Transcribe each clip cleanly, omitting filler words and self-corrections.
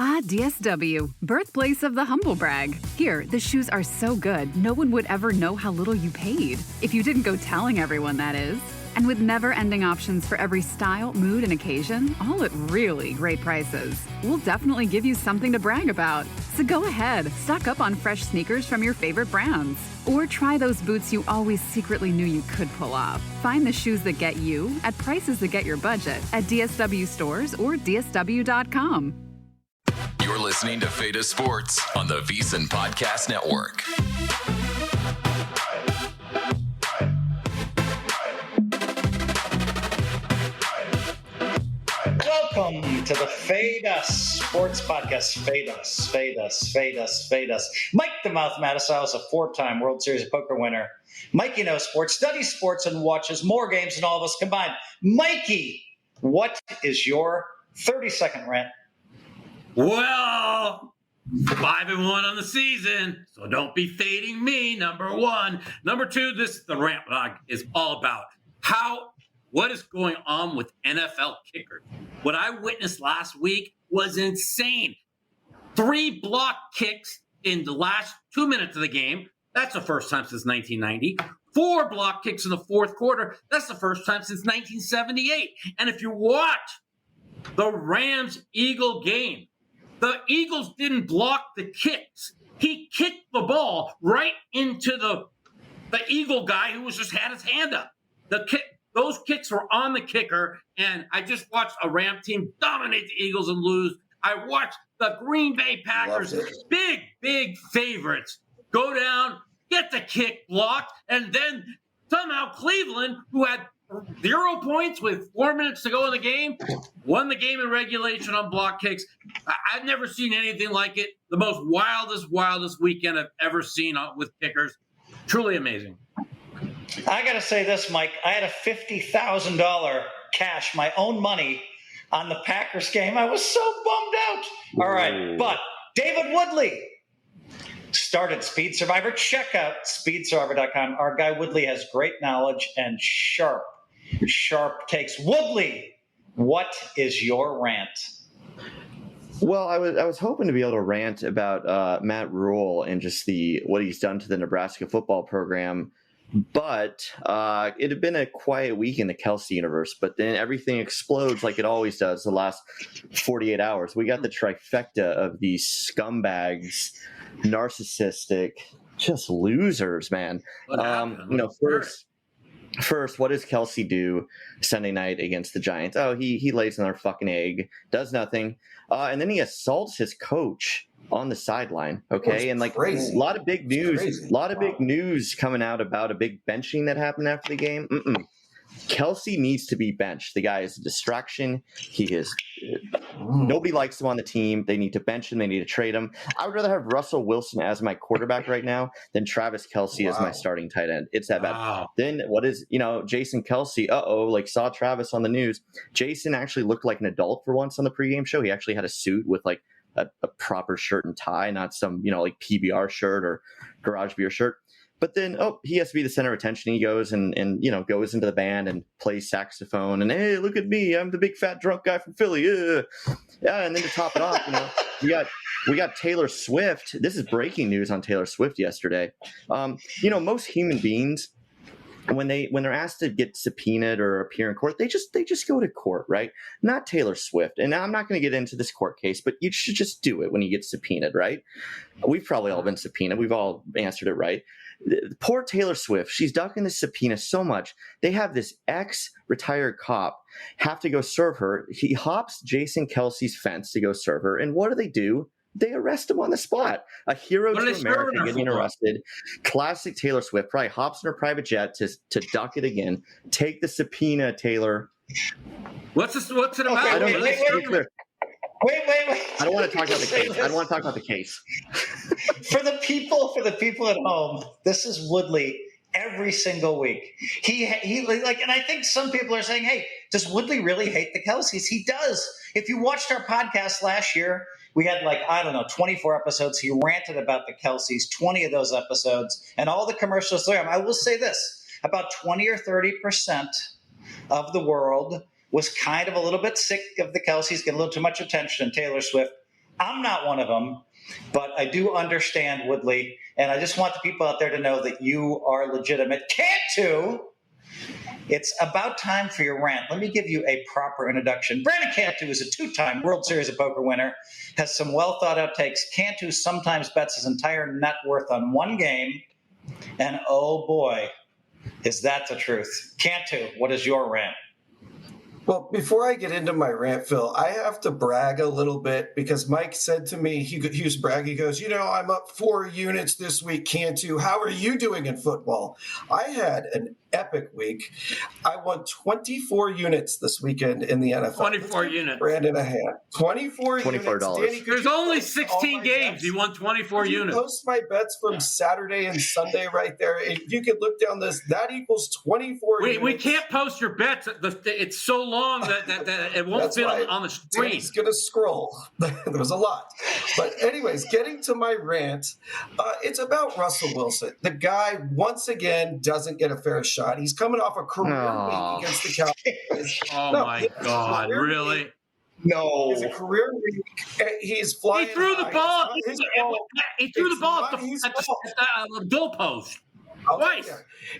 Ah, DSW, birthplace of the humble brag. Here, the shoes are so good, no one would ever know how little you paid. If you didn't go telling everyone, that is. And with never-ending options for every style, mood, and occasion, all at really great prices. We'll definitely give you something to brag about. So go ahead, stock up on fresh sneakers from your favorite brands. Or try those boots you always secretly knew you could pull off. Find the shoes that get you at prices that get your budget at DSW stores or DSW.com. You're listening to Feta Sports on the VSiN Podcast Network. Welcome to the Fade Us Sports Podcast. Fade Us. Mike the Mouth Matusow is a four-time World Series of Poker winner. Mikey knows sports, studies sports, and watches more games than all of us combined. Mikey, what is your 30-second rant? Well, 5-1 on the season, so don't be fading me, number one. Number two, the rant is all about what is going on with NFL kickers. What I witnessed last week was insane. 3 block kicks in the last 2 minutes of the game. That's the first time since 1990. 4 block kicks in the fourth quarter. That's the first time since 1978. And if you watch the Rams-Eagle game, the Eagles didn't block the kicks. He kicked the ball right into the Eagle guy who just had his hand up. Those kicks were on the kicker, and I just watched a Ram team dominate the Eagles and lose. I watched the Green Bay Packers, big favorites, go down, get the kick blocked, and then somehow Cleveland, who had 0 points with 4 minutes to go in the game, won the game in regulation on block kicks. I've never seen anything like it. The most wildest weekend I've ever seen with kickers. Truly amazing. I got to say this, Mike. I had a $50,000 cash, my own money, on the Packers game. I was so bummed out. All right, but David Woodley started Speed Survivor. Check out speedsurvivor.com. Our guy Woodley has great knowledge and sharp takes. Woodley, what is your rant? Well, I was hoping to be able to rant about Matt Rule and just what he's done to the Nebraska football program. But it had been a quiet week in the Kelsey universe, but then everything explodes like it always does the last 48 hours. We got the trifecta of these scumbags, narcissistic, just losers, man. First, what does Kelsey do Sunday night against the Giants? Oh, he lays another fucking egg, does nothing, and then he assaults his coach on the sideline. Okay, and crazy. a lot of big news coming out about a big benching that happened after the game. Kelsey needs to be benched. The guy is a distraction. He is nobody likes him on the team. They need to bench him. They need to trade him. I would rather have Russell Wilson as my quarterback right now than Travis Kelsey as my starting tight end. It's that bad. Then what is, Jason Kelsey, saw Travis on the news. Jason actually looked like an adult for once on the pregame show. He actually had a suit with a proper shirt and tie, not some, PBR shirt or garage beer shirt. But then, he has to be the center of attention. He goes and goes into the band and plays saxophone. And, hey, look at me. I'm the big fat drunk guy from Philly. Yeah, and then to top it off, we got Taylor Swift. This is breaking news on Taylor Swift yesterday. Most human beings, when they're asked to get subpoenaed or appear in court, they just go to court, right? Not Taylor Swift. And I'm not going to get into this court case, but you should just do it when you get subpoenaed, right? We've probably all been subpoenaed. We've all answered it right. Poor Taylor Swift. She's ducking the subpoena so much. They have this ex-retired cop have to go serve her. He hops Jason Kelsey's fence to go serve her. And what do? They arrest him on the spot. A hero to America getting arrested. Classic Taylor Swift. Probably hops in her private jet to duck it again. Take the subpoena, Taylor. What's it about? Wait. I don't want to talk about the case. I don't want to talk about the case. For the people at home, this is Woodley every single week. He and I think some people are saying, hey, does Woodley really hate the Kelseys? He does. If you watched our podcast last year, we had 24 episodes. He ranted about the Kelseys, 20 of those episodes, and all the commercials there. I will say this, about 20 or 30% of the world was kind of a little bit sick of the Kelseys, getting a little too much attention. Taylor Swift I'm not one of them, but I do understand Woodley, and I just want the people out there to know that you are legitimate. Cantu, it's about time for your rant. Let me give you a proper introduction. Brandon Cantu is a two-time World Series of Poker winner, has some well-thought-out takes. Cantu sometimes bets his entire net worth on one game, and oh boy, is that the truth. Cantu, what is your rant? Well, before I get into my rant, Phil, I have to brag a little bit because Mike said to me, he was bragging, he goes, I'm up 4 units this week, Cantu. How are you doing in football? I had an epic week. I won 24 units this weekend in the NFL. 24 units. Brandon a hand. 24 units. Danny, there's only 16 games. Bets? You won 24 units. Post my bets from Saturday and Sunday right there. If you could look down this, that equals 24 units. We can't post your bets. It's so long that it won't fit on the screen. He's going to scroll. There was a lot. But anyways, getting to my rant, it's about Russell Wilson. The guy, once again, doesn't get a fair shot. He's coming off a career week against the Cowboys. My God, really? No. It's a career week. He's flying. He threw the ball. He threw the ball at the goalpost. Twice.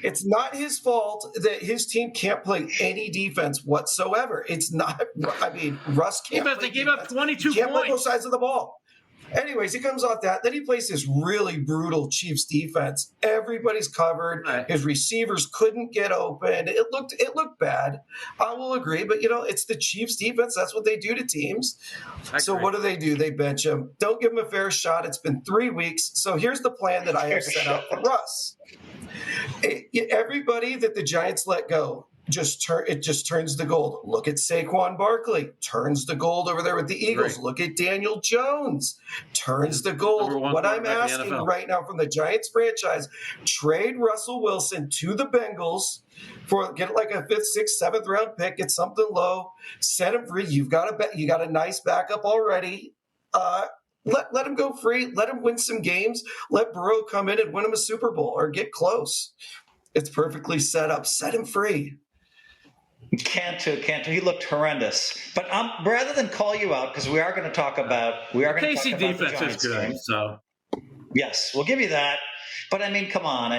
It's not his fault that his team can't play any defense whatsoever. It's not. I mean, Russ can't. They gave up 22 points. Can't play both sides of the ball. Anyways, he comes off that. Then he plays this really brutal Chiefs defense. Everybody's covered. Right. His receivers couldn't get open. It looked bad. I will agree, but it's the Chiefs defense. That's what they do to teams. So what do? They bench him. Don't give him a fair shot. It's been 3 weeks. So here's the plan that I have set out for Russ. Everybody that the Giants let go just turns to gold. Look at Saquon Barkley, turns to gold over there with the Eagles. Right. Look at Daniel Jones, turns to gold. What I'm asking right now from the Giants franchise, trade Russell Wilson to the Bengals get like a 5th, 6th, 7th round pick, get something low, set him free. You got a nice backup already. Let him go free. Let him win some games. Let Burrow come in and win him a Super Bowl or get close. It's perfectly set up. Set him free. Cantu, he looked horrendous. But rather than call you out, because we are going to talk about KC defense is good. Game. So yes, we'll give you that. But I mean, come on.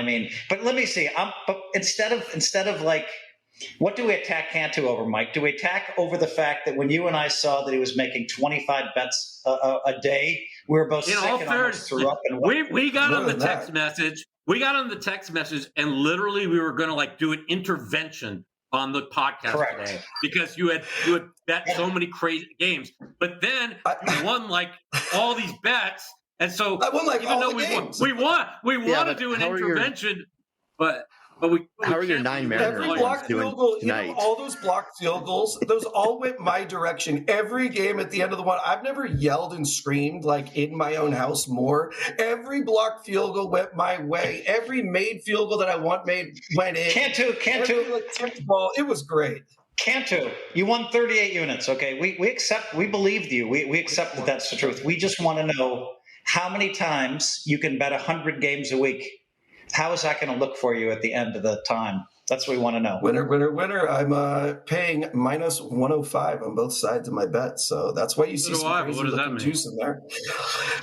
But let me see. But instead of like, what do we attack Cantu over, Mike? Do we attack over the fact that when you and I saw that he was making 25 bets a day, we were both sick and almost threw up? And we got on the text message. We got on the text message, and literally we were going to do an intervention on the podcast today because you had bet so many crazy games. But then you won all these bets, and so I won even though we want to do an intervention, but we how are your 9 Mariners every blocked field goal tonight? All those blocked field goals, those all went my direction. Every game at the end of the one, I've never yelled and screamed in my own house more. Every blocked field goal went my way. Every made field goal that I went in. Cantu. Tipped ball. It was great. Cantu, you won 38 units. Okay, we accept. We believed you. We accept that that's the truth. We just want to know how many times you can bet 100 games a week. How is that going to look for you at the end of the time? That's what we want to know. Winner. I'm paying minus 105 on both sides of my bet. So that's why you see some crazy looking juice in there.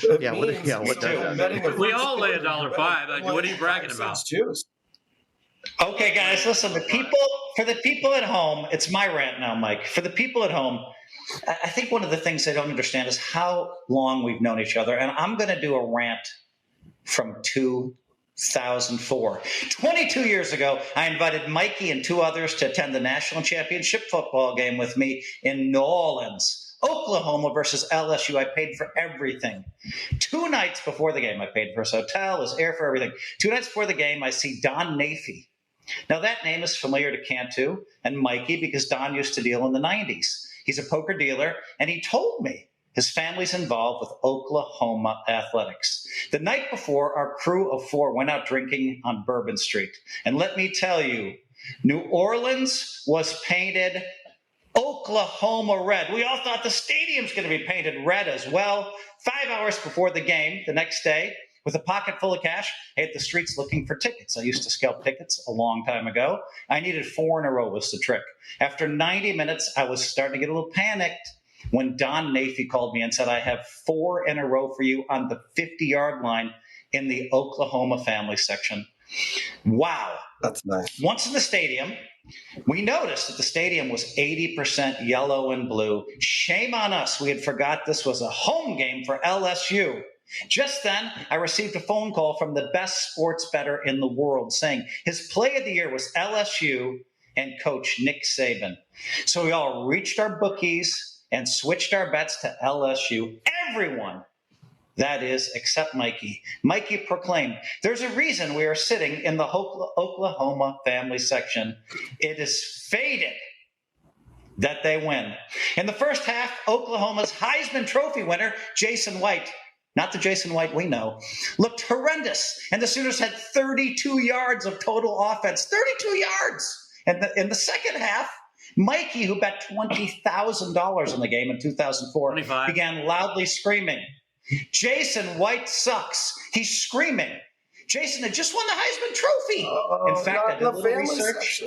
What does that mean? We all lay $1.05. What are you bragging about? Juice. Okay, guys, listen. For the people at home, it's my rant now, Mike. For the people at home, I think one of the things they don't understand is how long we've known each other. And I'm going to do a rant from 2004. 22 years ago, I invited Mikey and 2 others to attend the national championship football game with me in New Orleans, Oklahoma versus LSU. I paid for everything. 2 nights before the game, I paid for his hotel, his air, for everything. 2 nights before the game, I see Don Nafee. Now, that name is familiar to Cantu and Mikey because Don used to deal in the 90s. He's a poker dealer, and he told me his family's involved with Oklahoma athletics. The night before, our crew of 4 went out drinking on Bourbon Street. And let me tell you, New Orleans was painted Oklahoma red. We all thought the stadium's going to be painted red as well. 5 hours before the game, the next day, with a pocket full of cash, I hit the streets looking for tickets. I used to scalp tickets a long time ago. I needed 4 in a row was the trick. After 90 minutes, I was starting to get a little panicked. when Don Nafy called me and said, I have 4 in a row for you on the 50-yard line in the Oklahoma family section. Wow. That's nice. Once in the stadium, we noticed that the stadium was 80% yellow and blue. Shame on us. We had forgot this was a home game for LSU. Just then, I received a phone call from the best sports bettor in the world saying his play of the year was LSU and coach Nick Saban. So we all reached our bookies and switched our bets to LSU. Everyone, that is, except Mikey. Mikey proclaimed, there's a reason we are sitting in the Oklahoma family section. It is fated that they win. In the first half, Oklahoma's Heisman Trophy winner, Jason White, not the Jason White we know, looked horrendous. And the Sooners had 32 yards of total offense. 32 yards! And in the second half, Mikey, who bet $20,000 in the game in 2004, 25. began loudly screaming, Jason White sucks. He's screaming. Jason had just won the Heisman Trophy. In fact, I did a little research.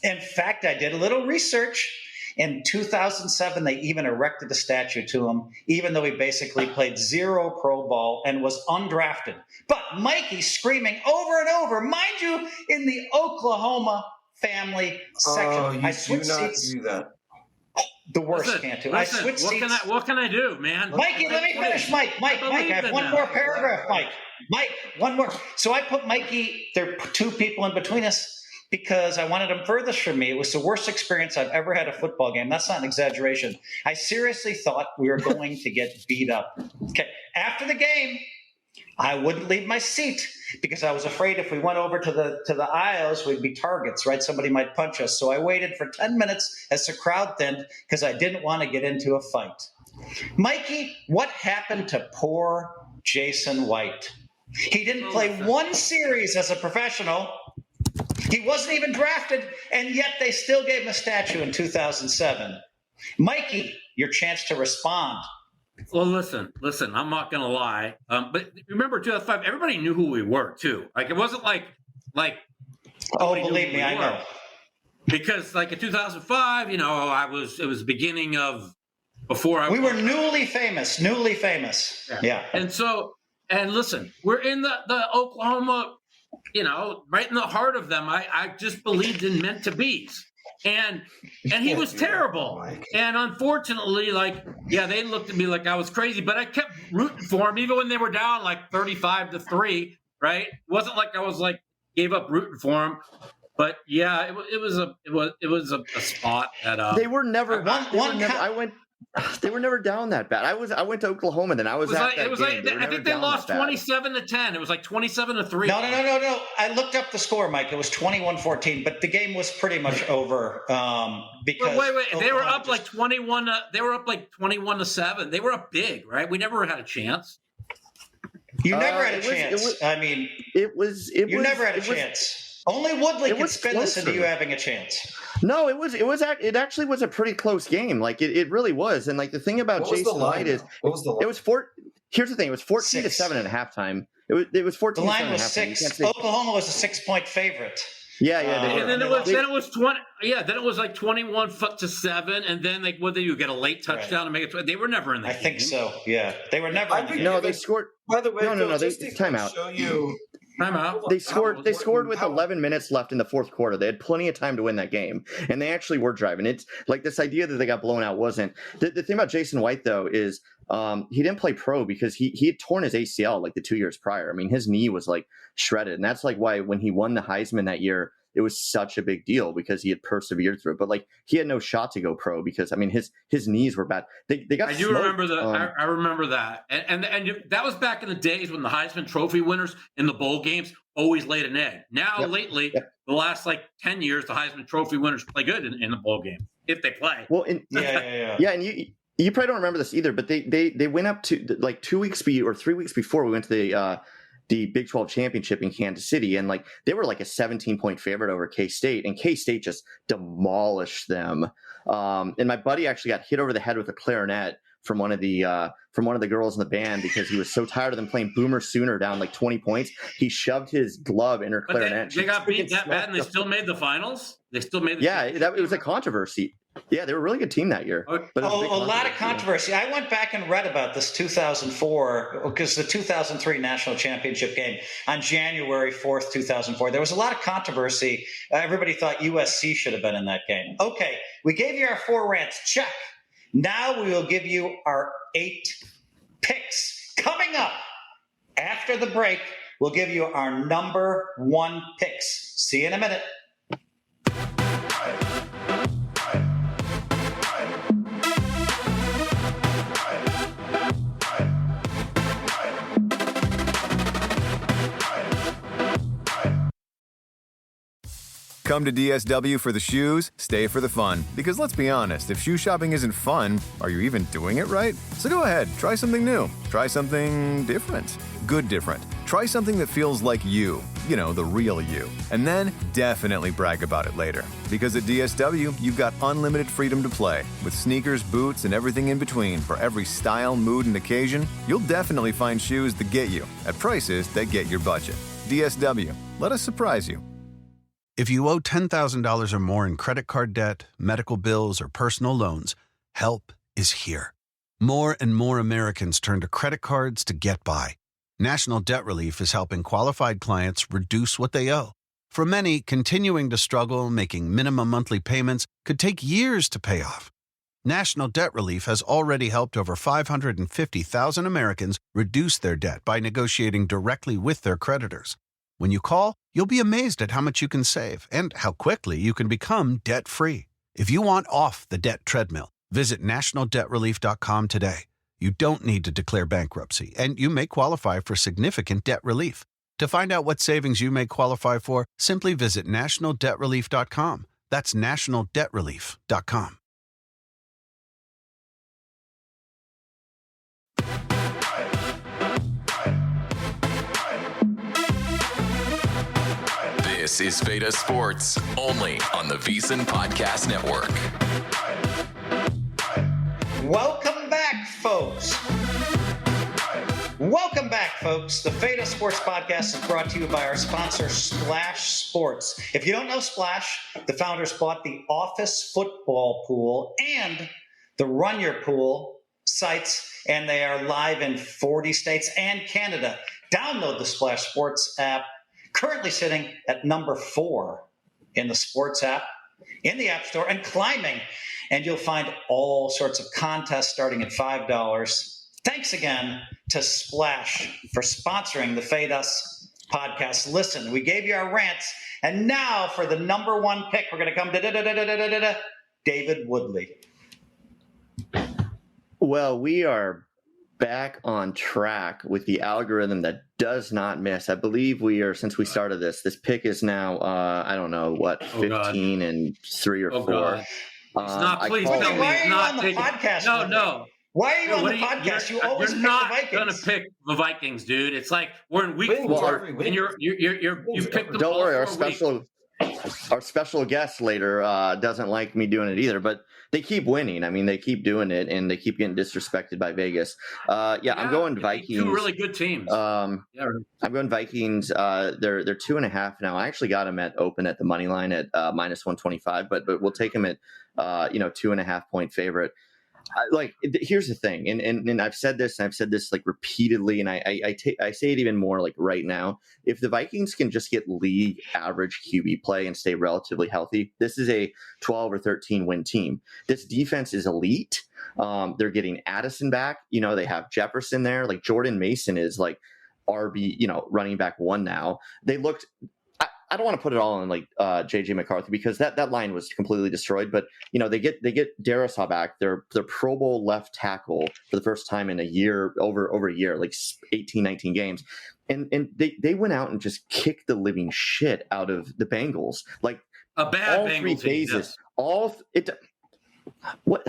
In fact, I did a little research. In 2007, they even erected a statue to him, even though he basically played 0 pro ball and was undrafted. But Mikey screaming over and over, mind you, in the Oklahoma family section. Oh, you I switched do not seats. do that. The worst, Cantu. I switched seats. What can I do, man? Mikey, let me finish, Mike. I have one more paragraph, Mike, one more. So I put Mikey, there are 2 people in between us, because I wanted him furthest from me. It was the worst experience I've ever had a football game. That's not an exaggeration. I seriously thought we were going to get beat up. Okay. After the game, I wouldn't leave my seat because I was afraid if we went over to the aisles, we'd be targets, right? Somebody might punch us. So I waited for 10 minutes as the crowd thinned because I didn't want to get into a fight. Mikey, what happened to poor Jason White? He didn't play one series as a professional. He wasn't even drafted, and yet they still gave him a statue in 2007. Mikey, your chance to respond. Well, listen, I'm not going to lie. But remember, 2005, everybody knew who we were, too. Like, it wasn't like. Oh, believe me, I know. Because, like, in 2005, it was the beginning of we were newly famous. Yeah. And listen, we're in the Oklahoma, right in the heart of them. I just believed in meant to be's. And he was terrible. And unfortunately, they looked at me like I was crazy, but I kept rooting for him, even when they were down like 35-3, right? It wasn't like I was gave up rooting for him. But yeah, it was a spot that they were never they were never down that bad. I went to Oklahoma, then I was at that game. I think they lost 27-10. It was like 27-3. No. I looked up the score, Mike. It was 21-14, but the game was pretty much over because wait. They were up like 21. They were up like 21-7. They were up big, right? We never had a chance. You never had a chance. You never had a chance. Only Woodley could spin this into you having a chance. No, it actually was a pretty close game. Like it really was. And the thing about Jason White is here's the thing, it was 14-7 at halftime. It was 14. The line was 6. Oklahoma was a 6-point favorite. Yeah. And then it was 20. Yeah, then it was like 21-7, and then what did you get a late touchdown to make it? They were never in the game. I think so. Yeah, they were never. They scored. By the way, they timeout. Show you. They scored with 11 minutes left in the fourth quarter. They had plenty of time to win that game, and they actually were driving. It's like this idea that they got blown out wasn't. The thing about Jason White, though, is he didn't play pro because he had torn his ACL the 2 years prior. I mean, his knee was shredded, and that's why when he won the Heisman that year, it was such a big deal because he had persevered through it. But he had no shot to go pro because his knees were bad. They got. I do remember that. I remember that, and that was back in the days when the Heisman Trophy winners in the bowl games always laid an egg. Now lately, the last 10 years, the Heisman Trophy winners play good in the bowl game if they play. Well, yeah, and you probably don't remember this either, but they went up to 2 weeks or 3 weeks before we went to the Big 12 championship in Kansas City. And they were a 17-point favorite over K-State, and K-State just demolished them. And my buddy actually got hit over the head with a clarinet from one of the girls in the band because he was so tired of them playing Boomer Sooner down 20 points. He shoved his glove in her clarinet. They got beat that bad and they still made the finals? They still made the it was a controversy. Yeah, they were a really good team that year. But a lot of controversy. I went back and read about this 2004, because the 2003 national championship game on January 4th, 2004, there was a lot of controversy. Everybody thought USC should have been in that game. Okay, we gave you our 4 rants. Check. Now we will give you our 8 picks. Coming up after the break, we'll give you our number 1 picks. See you in a minute. Come to DSW for the shoes, stay for the fun. Because let's be honest, if shoe shopping isn't fun, are you even doing it right? So go ahead, try something new. Try something different. Good different. Try something that feels like you. You know, the real you. And then definitely brag about it later. Because at DSW, you've got unlimited freedom to play. With sneakers, boots, and everything in between for every style, mood, and occasion, you'll definitely find shoes that get you at prices that get your budget. DSW. Let us surprise you. If you owe $10,000 or more in credit card debt, medical bills, or personal loans, help is here. More and more Americans turn to credit cards to get by. National Debt Relief is helping qualified clients reduce what they owe. For many, continuing to struggle making minimum monthly payments could take years to pay off. National Debt Relief has already helped over 550,000 Americans reduce their debt by negotiating directly with their creditors. When you call, you'll be amazed at how much you can save and how quickly you can become debt-free. If you want off the debt treadmill, visit nationaldebtrelief.com today. You don't need to declare bankruptcy, and you may qualify for significant debt relief. To find out what savings you may qualify for, simply visit nationaldebtrelief.com. That's nationaldebtrelief.com. This is Feta Sports, only on the VSiN Podcast Network. Welcome back, folks. Welcome back, folks. The Feta Sports Podcast is brought to you by our sponsor, Splash Sports. If you don't know Splash, the founders bought the Office Football Pool and the Run Your Pool sites, and they are live in 40 states and Canada. Download the Splash Sports app. Currently sitting at number 4 in the sports app, in the App Store, and climbing. And you'll find all sorts of contests starting at $5. Thanks again to Splash for sponsoring the Fade Us podcast. Listen, we gave you our rants, and now for the number 1 pick, we're going to come to David Woodley. Well, we are back on track with the algorithm that does not miss. I believe we are, since we started this pick is now, I don't know, what, 15 and 3 or 4. God. He's not, please tell me he's not on the podcast. No. Why are you on the podcast? You always pick the Vikings. You're not going to pick the Vikings, dude. It's like we're in week 4, and you picked the Don't worry, our special guest later doesn't like me doing it either, but they keep winning. I mean, they keep doing it, and they keep getting disrespected by Vegas. I'm going Vikings. 2 really good teams. I'm going Vikings. They're 2.5 now. I actually got them at open at the money line at minus 125, but we'll take them at 2.5 point favorite. Here's the thing, and I've said this like repeatedly, and I say it even more like right now. If the Vikings can just get league average QB play and stay relatively healthy, this is a 12 or 13 win team. This defense is elite. They're getting Addison back. They have Jefferson there. Like Jordan Mason is like RB, running back 1 now. They looked. I don't want to put it all on like JJ McCarthy because that line was completely destroyed. But they get Darisaw back, their Pro Bowl left tackle for the first time in a year, over a year, like 18, 19 games, and they went out and just kicked the living shit out of the Bengals. Like a bad all Bengals 3 phases, What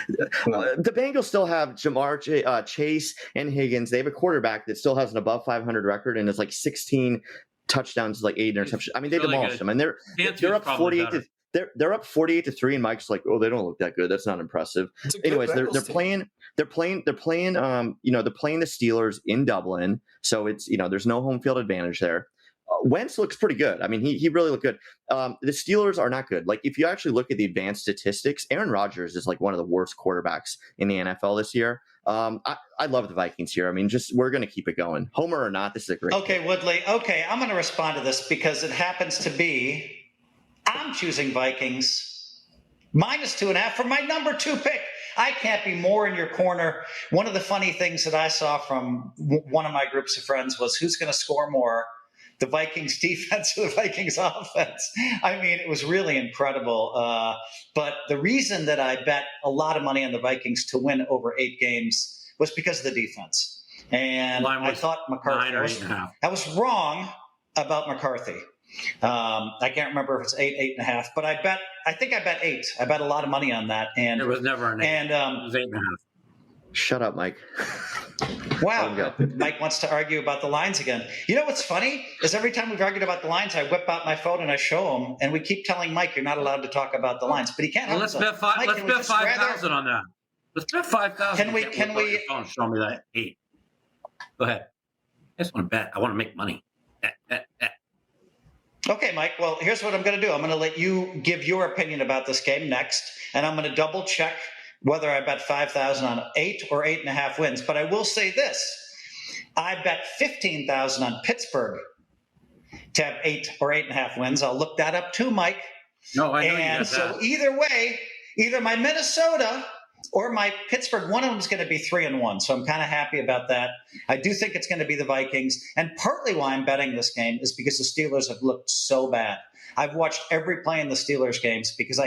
the Bengals still have Jamar Chase and Higgins. They have a quarterback that still has an above 500 record and is like 16 touchdowns, like 8 interceptions. I mean, they demolished them, and they're up 48 they're up 48-3, and Mike's like, oh, they don't look that good. That's not impressive. Anyways, they're playing the Steelers in Dublin, so it's there's no home field advantage there. Wentz looks pretty good. I mean, he really looked good. The Steelers are not good. Like, if you actually look at the advanced statistics, Aaron Rodgers is like one of the worst quarterbacks in the NFL this year. I love the Vikings here. I mean, we're going to keep it going. Homer or not, this is a great game. Woodley. Okay, I'm going to respond to this because it happens to be I'm choosing Vikings -2.5 for my number 2 pick. I can't be more in your corner. One of the funny things that I saw from one of my groups of friends was who's going to score more, the Vikings defense or the Vikings offense. I mean, it was really incredible. But the reason that I bet a lot of money on the Vikings to win over 8 games was because of the defense. And I thought McCarthy, I was wrong about McCarthy. I can't remember if it's 8, 8.5, but I think I bet 8. I bet a lot of money on that. And it was never an 8. And it was 8.5. Shut up, Mike. Wow. Mike wants to argue about the lines again. You know what's funny is every time we've argued about the lines, I whip out my phone and I show him, and we keep telling Mike you're not allowed to talk about the lines, but he can't. Well, let's bet 5,000 on that. Let's bet 5,000. Can we? Show me that 8. Go ahead. I just want to bet. I want to make money. Bet. Okay, Mike. Well, here's what I'm going to do. I'm going to let you give your opinion about this game next, and I'm going to double check whether I bet 5,000 on 8 or 8.5 wins. But I will say this. I bet 15,000 on Pittsburgh to have 8 or 8.5 wins. I'll look that up too, Mike. No, I know. And so either way, either my Minnesota or my Pittsburgh, one of them is going to be 3-1. So I'm kind of happy about that. I do think it's going to be the Vikings. And partly why I'm betting this game is because the Steelers have looked so bad. I've watched every play in the Steelers games because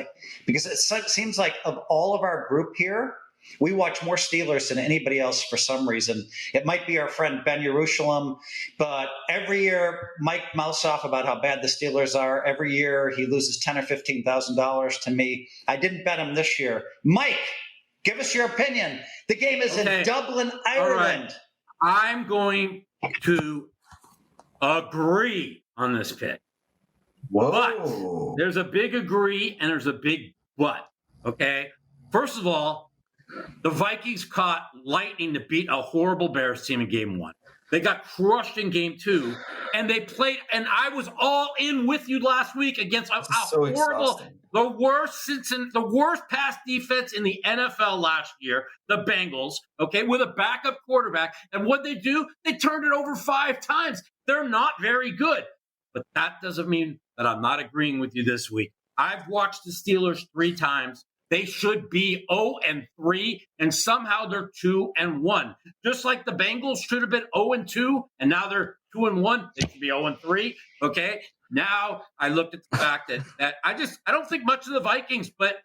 it seems like of all of our group here, we watch more Steelers than anybody else for some reason. It might be our friend Ben Jerusalem, but every year Mike mouths off about how bad the Steelers are. Every year he loses $10,000 or $15,000 to me. I didn't bet him this year. Mike, give us your opinion. The game is in Dublin, Ireland. All right. I'm going to agree on this pick. Whoa. But there's a big agree and there's a big but. Okay? First of all, the Vikings caught lightning to beat a horrible Bears team in game 1. They got crushed in game 2, and they played, and I was all in with you last week against a horrible, the worst pass defense in the NFL last year, the Bengals, okay, with a backup quarterback. And what they do, they turned it over 5 times. They're not very good. But that doesn't mean that I'm not agreeing with you this week. I've watched the Steelers 3 times. They should be 0-3, and somehow they're 2-1. Just like the Bengals should have been 0-2, and now they're 2-1. They should be 0-3. Okay. Now I looked at the fact that I don't think much of the Vikings, but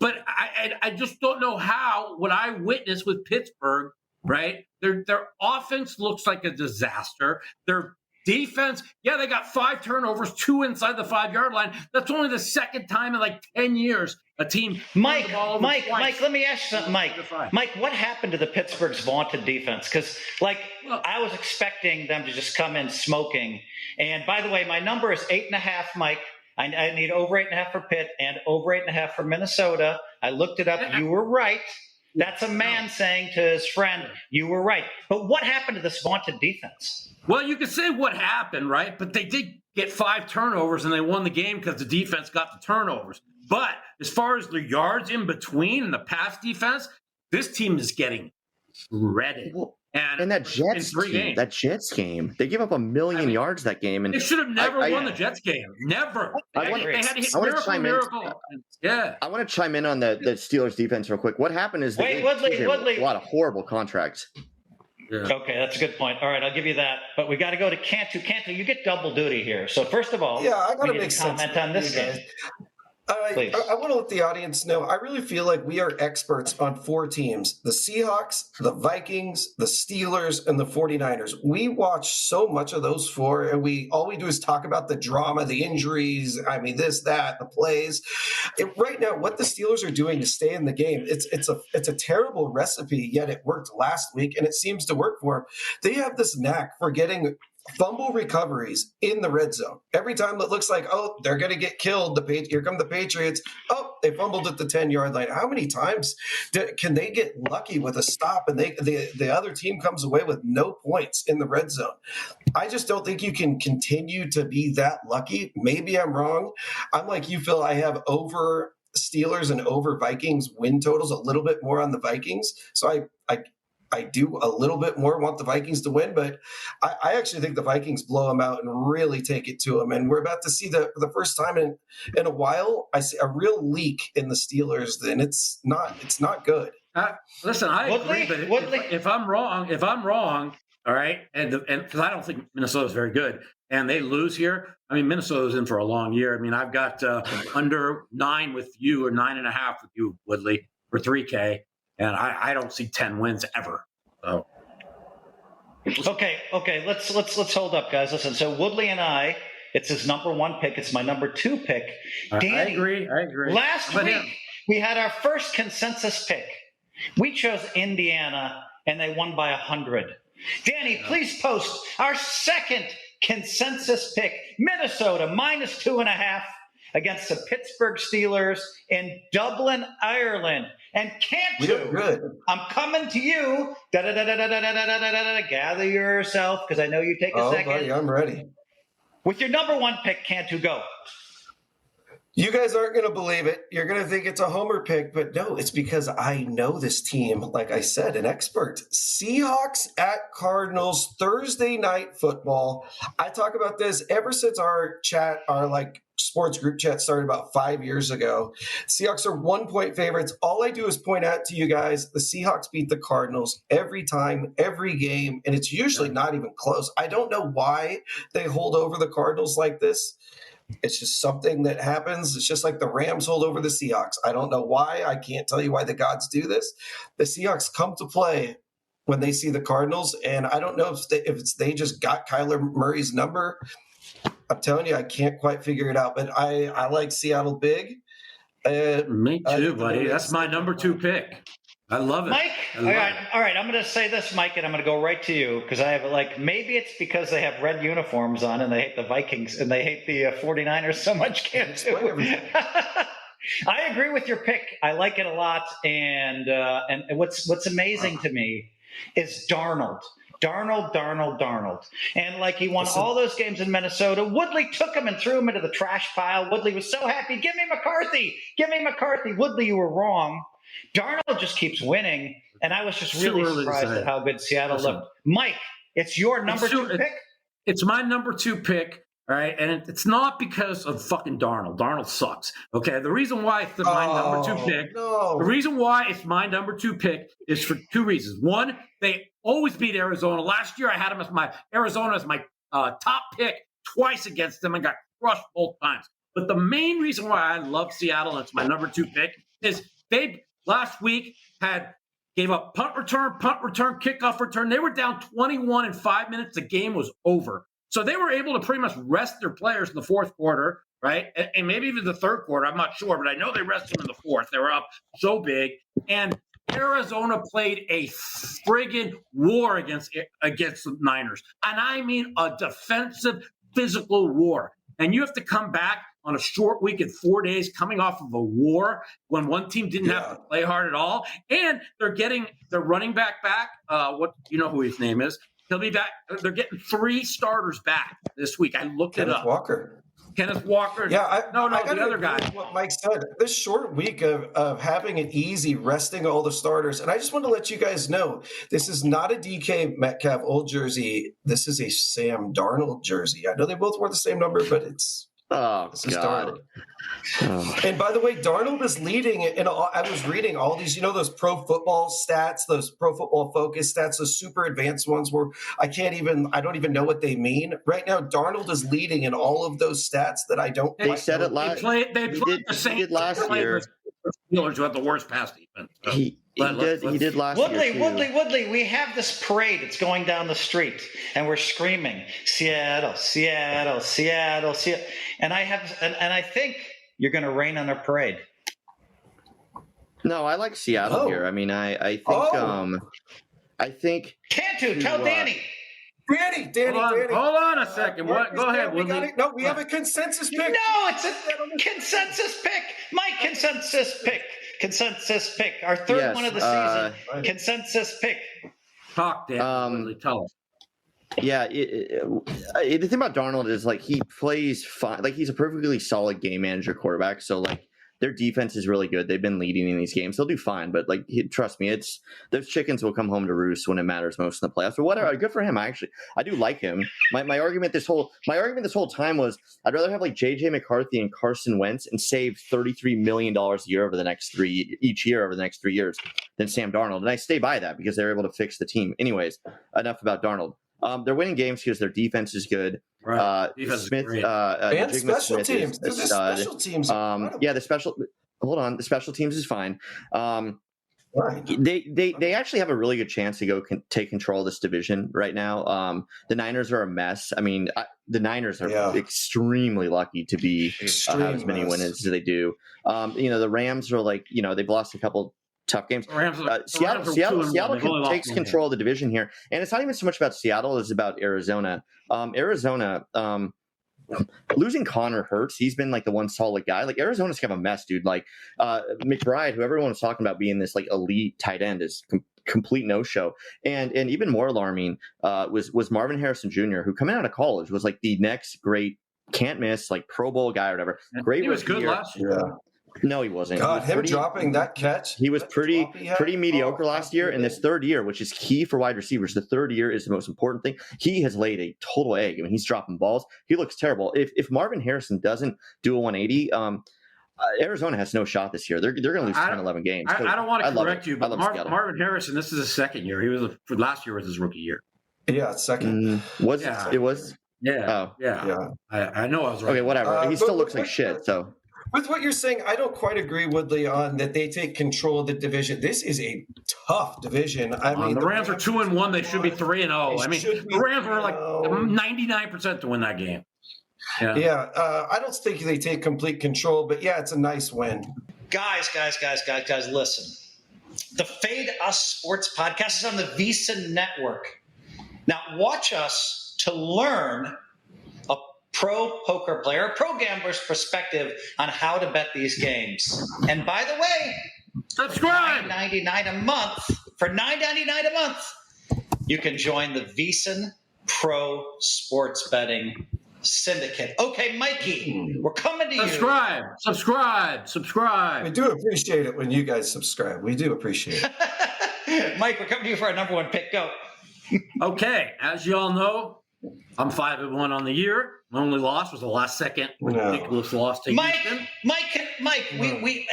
I just don't know how what I witnessed with Pittsburgh. Right, their offense looks like a disaster. Their defense, they got 5 turnovers, 2 inside the 5-yard line. That's only the second time in like 10 years a team. Mike, let me ask you something, Mike, what happened to the Pittsburgh's vaunted defense? Because, I was expecting them to just come in smoking. And by the way, my number is 8.5, Mike. I need over 8.5 for Pitt and over 8.5 for Minnesota. I looked it up. You were right. That's a man saying to his friend, you were right. But what happened to this vaunted defense? Well, you could say what happened, right? But they did get 5 turnovers, and they won the game because the defense got the turnovers. But as far as the yards in between and the pass defense, this team is getting shredded. Well, and that Jets game, they gave up 1 million yards that game. And they should have never won the Jets game. Never. They had to hit miracle. Yeah. I want to chime in on the Steelers defense real quick. What happened is Woodley. A lot of horrible contracts. Yeah. Okay, that's a good point. All right, I'll give you that. But we got to go to Cantu. Cantu, you get double duty here. So first of all, I got to make comment on this game. I want to let the audience know, I really feel like we are experts on 4 teams, the Seahawks, the Vikings, the Steelers, and the 49ers. We watch so much of those 4, and all we do is talk about the drama, the injuries, this, that, the plays. Right now, what the Steelers are doing to stay in the game, it's a terrible recipe, yet it worked last week, and it seems to work for them. They have this knack for getting fumble recoveries in the red zone. Every time it looks like, they're going to get killed, here come the Patriots. They fumbled at the 10-yard line. How many times can they get lucky with a stop and the other team comes away with no points in the red zone? I just don't think you can continue to be that lucky. Maybe I'm wrong. I'm like you, Phil. I have over Steelers and over Vikings win totals, a little bit more on the Vikings. So I do a little bit more want the Vikings to win, but I actually think the Vikings blow them out and really take it to them. And we're about to see for the first time in a while, I see a real leak in the Steelers, and it's not good. Listen, I agree, but if I'm wrong, all right, and because I don't think Minnesota's very good, and they lose here, I mean, Minnesota's in for a long year. I mean, I've got under 9 with you or 9.5 with you, Woodley, for 3K. And I don't see 10 wins ever. So. Okay. Let's hold up, guys. Listen. So Woodley and I, it's his number 1 pick. It's my number 2 pick. Danny, I agree. Last week we had our first consensus pick. We chose Indiana, and they won by 100. Danny, please post our second consensus pick: Minnesota -2.5 against the Pittsburgh Steelers in Dublin, Ireland. And Cantu, I'm coming to you. Gather yourself, because I know you take a second. Buddy, I'm ready. With your number 1 pick, Cantu, go. You guys aren't going to believe it. You're going to think it's a homer pick, but no, it's because I know this team. Like I said, an expert. Seahawks at Cardinals, Thursday night football. I talk about this ever since our sports group chat started about 5 years ago. Seahawks are 1-point favorites. All I do is point out to you guys, the Seahawks beat the Cardinals every time, every game, and it's usually not even close. I don't know why they hold over the Cardinals like this. It's just something that happens. It's just like the Rams hold over the Seahawks. I don't know why. I can't tell you why the gods do this. The Seahawks come to play when they see the Cardinals, and I don't know if they just got Kyler Murray's number. I'm telling you, I can't quite figure it out, but I like Seattle big. Me too, buddy. That's my number 2 pick. I love it. Mike, all right. I'm going to say this, Mike, and I'm going to go right to you because I have maybe it's because they have red uniforms on and they hate the Vikings and they hate the 49ers so much. Cantu. I agree with your pick. I like it a lot. And what's amazing to me is Darnold. And he won all those games in Minnesota. Woodley took him and threw him into the trash pile. Woodley was so happy. Give me McCarthy. Woodley, you were wrong. Darnold just keeps winning, and I was just really surprised at how good Seattle looked. Mike, it's your number 2 pick? It's my number 2 pick, all right? And it's not because of fucking Darnold. Darnold sucks, okay? The reason why it's my number 2 pick, the reason why it's my number 2 pick is for 2 reasons. One, they always beat Arizona. Last year I had them as my top pick twice against them and got crushed both times. But the main reason why I love Seattle and it's my number 2 pick is they last week gave up punt return, kickoff return. They were down 21 in 5 minutes. The game was over. So they were able to pretty much rest their players in the fourth quarter, right? And maybe even the third quarter. I'm not sure, but I know they rested them in the fourth. They were up so big. And Arizona played a friggin' war against the Niners. And I mean a defensive, physical war. And you have to come back on a short week in 4 days coming off of a war when one team didn't have to play hard at all. And they're getting their running back. You know who his name is. He'll be back. They're getting 3 starters back this week. I looked it up. Kenneth Walker. Yeah, the other guy. What Mike said, this short week of having it easy, resting all the starters. And I just want to let you guys know, this is not a DK Metcalf old jersey. This is a Sam Darnold jersey. I know they both wore the same number, but it's God. And by the way, Darnold is leading it. I was reading all these, those pro football stats, those pro football focus stats, those super advanced ones where I don't even know what they mean. Right now, Darnold is leading in all of those stats that I don't. They said it last. They played the same last year. Steelers who had the worst pass defense. So he did last year. Woodley, we have this parade. It's going down the street, and we're screaming, Seattle, Seattle, Seattle, Seattle. And I think you're going to rain on our parade. No, I like Seattle here. I mean, I think Cantu, tell Danny. Danny. Hold on a second. What? Go ahead, Woodley. We have a consensus pick. No, it's a consensus pick. My consensus pick. Our third one of the season. Consensus pick. Talk, Dan. Woodley, tell us. Yeah, the thing about Darnold is like he plays fine. Like he's a perfectly solid game manager quarterback. So like their defense is really good. They've been leading in these games. They'll do fine. But like trust me, those chickens will come home to roost when it matters most in the playoffs. But whatever, good for him. I do like him. My argument this whole time was I'd rather have like JJ McCarthy and Carson Wentz and save $33 million a year over the next 3 years than Sam Darnold. And I stay by that because they're able to fix the team. Anyways, enough about Darnold. They're winning games because their defense is good. Right. Smith, and special teams. The special teams. The special teams is fine. Right. They actually have a really good chance to go take control of this division right now. The Niners are a mess. I mean, the Niners are extremely lucky to be have as many wins as they do. The Rams are like, they've lost a couple tough games. Seattle takes control of the division here, and it's not even so much about Seattle as about Arizona. Losing Connor hurts. He's been like the one solid guy. Like Arizona's kind of a mess, dude. Like McBride, who everyone was talking about being this like elite tight end, is complete no show. And even more alarming was Marvin Harrison Jr., who coming out of college was like the next great can't miss like Pro Bowl guy or whatever. Great. He was good last year. Yeah. No, he wasn't. God, him dropping that catch. He was pretty mediocre last year. And this third year, which is key for wide receivers, the third year is the most important thing. He has laid a total egg. I mean, he's dropping balls. He looks terrible. If Marvin Harrison doesn't do a 180, Arizona has no shot this year. They're going to lose 10, 11 games. I don't want to correct you, but Marvin Harrison, this is his second year. Last year was his rookie year. Yeah, second. It was? Yeah. Oh. Yeah. I know I was right. Okay, whatever. He still looks like shit, so. With what you're saying, I don't quite agree, Woodley, on that they take control of the division. This is a tough division. I mean, the Rams are 2-1. They should be 3-0. I mean, the Rams were like 99% to win that game. Yeah. I don't think they take complete control, but yeah, it's a nice win. Guys, listen. The Fade Us Sports podcast is on the VSiN Network. Now, watch us to learn a pro poker player, pro gambler's perspective on how to bet these games. And by the way, subscribe. $9.99 a month. For $9.99 a month, you can join the VSiN Pro Sports Betting Syndicate. Okay, Mikey, we're coming to you. Subscribe. We do appreciate it when you guys subscribe. We do appreciate it. Mike, we're coming to you for our number one pick. Go. Okay, as you all know, I'm 5-1 on the year. My only loss was the last second ridiculous loss to Houston. Mike, we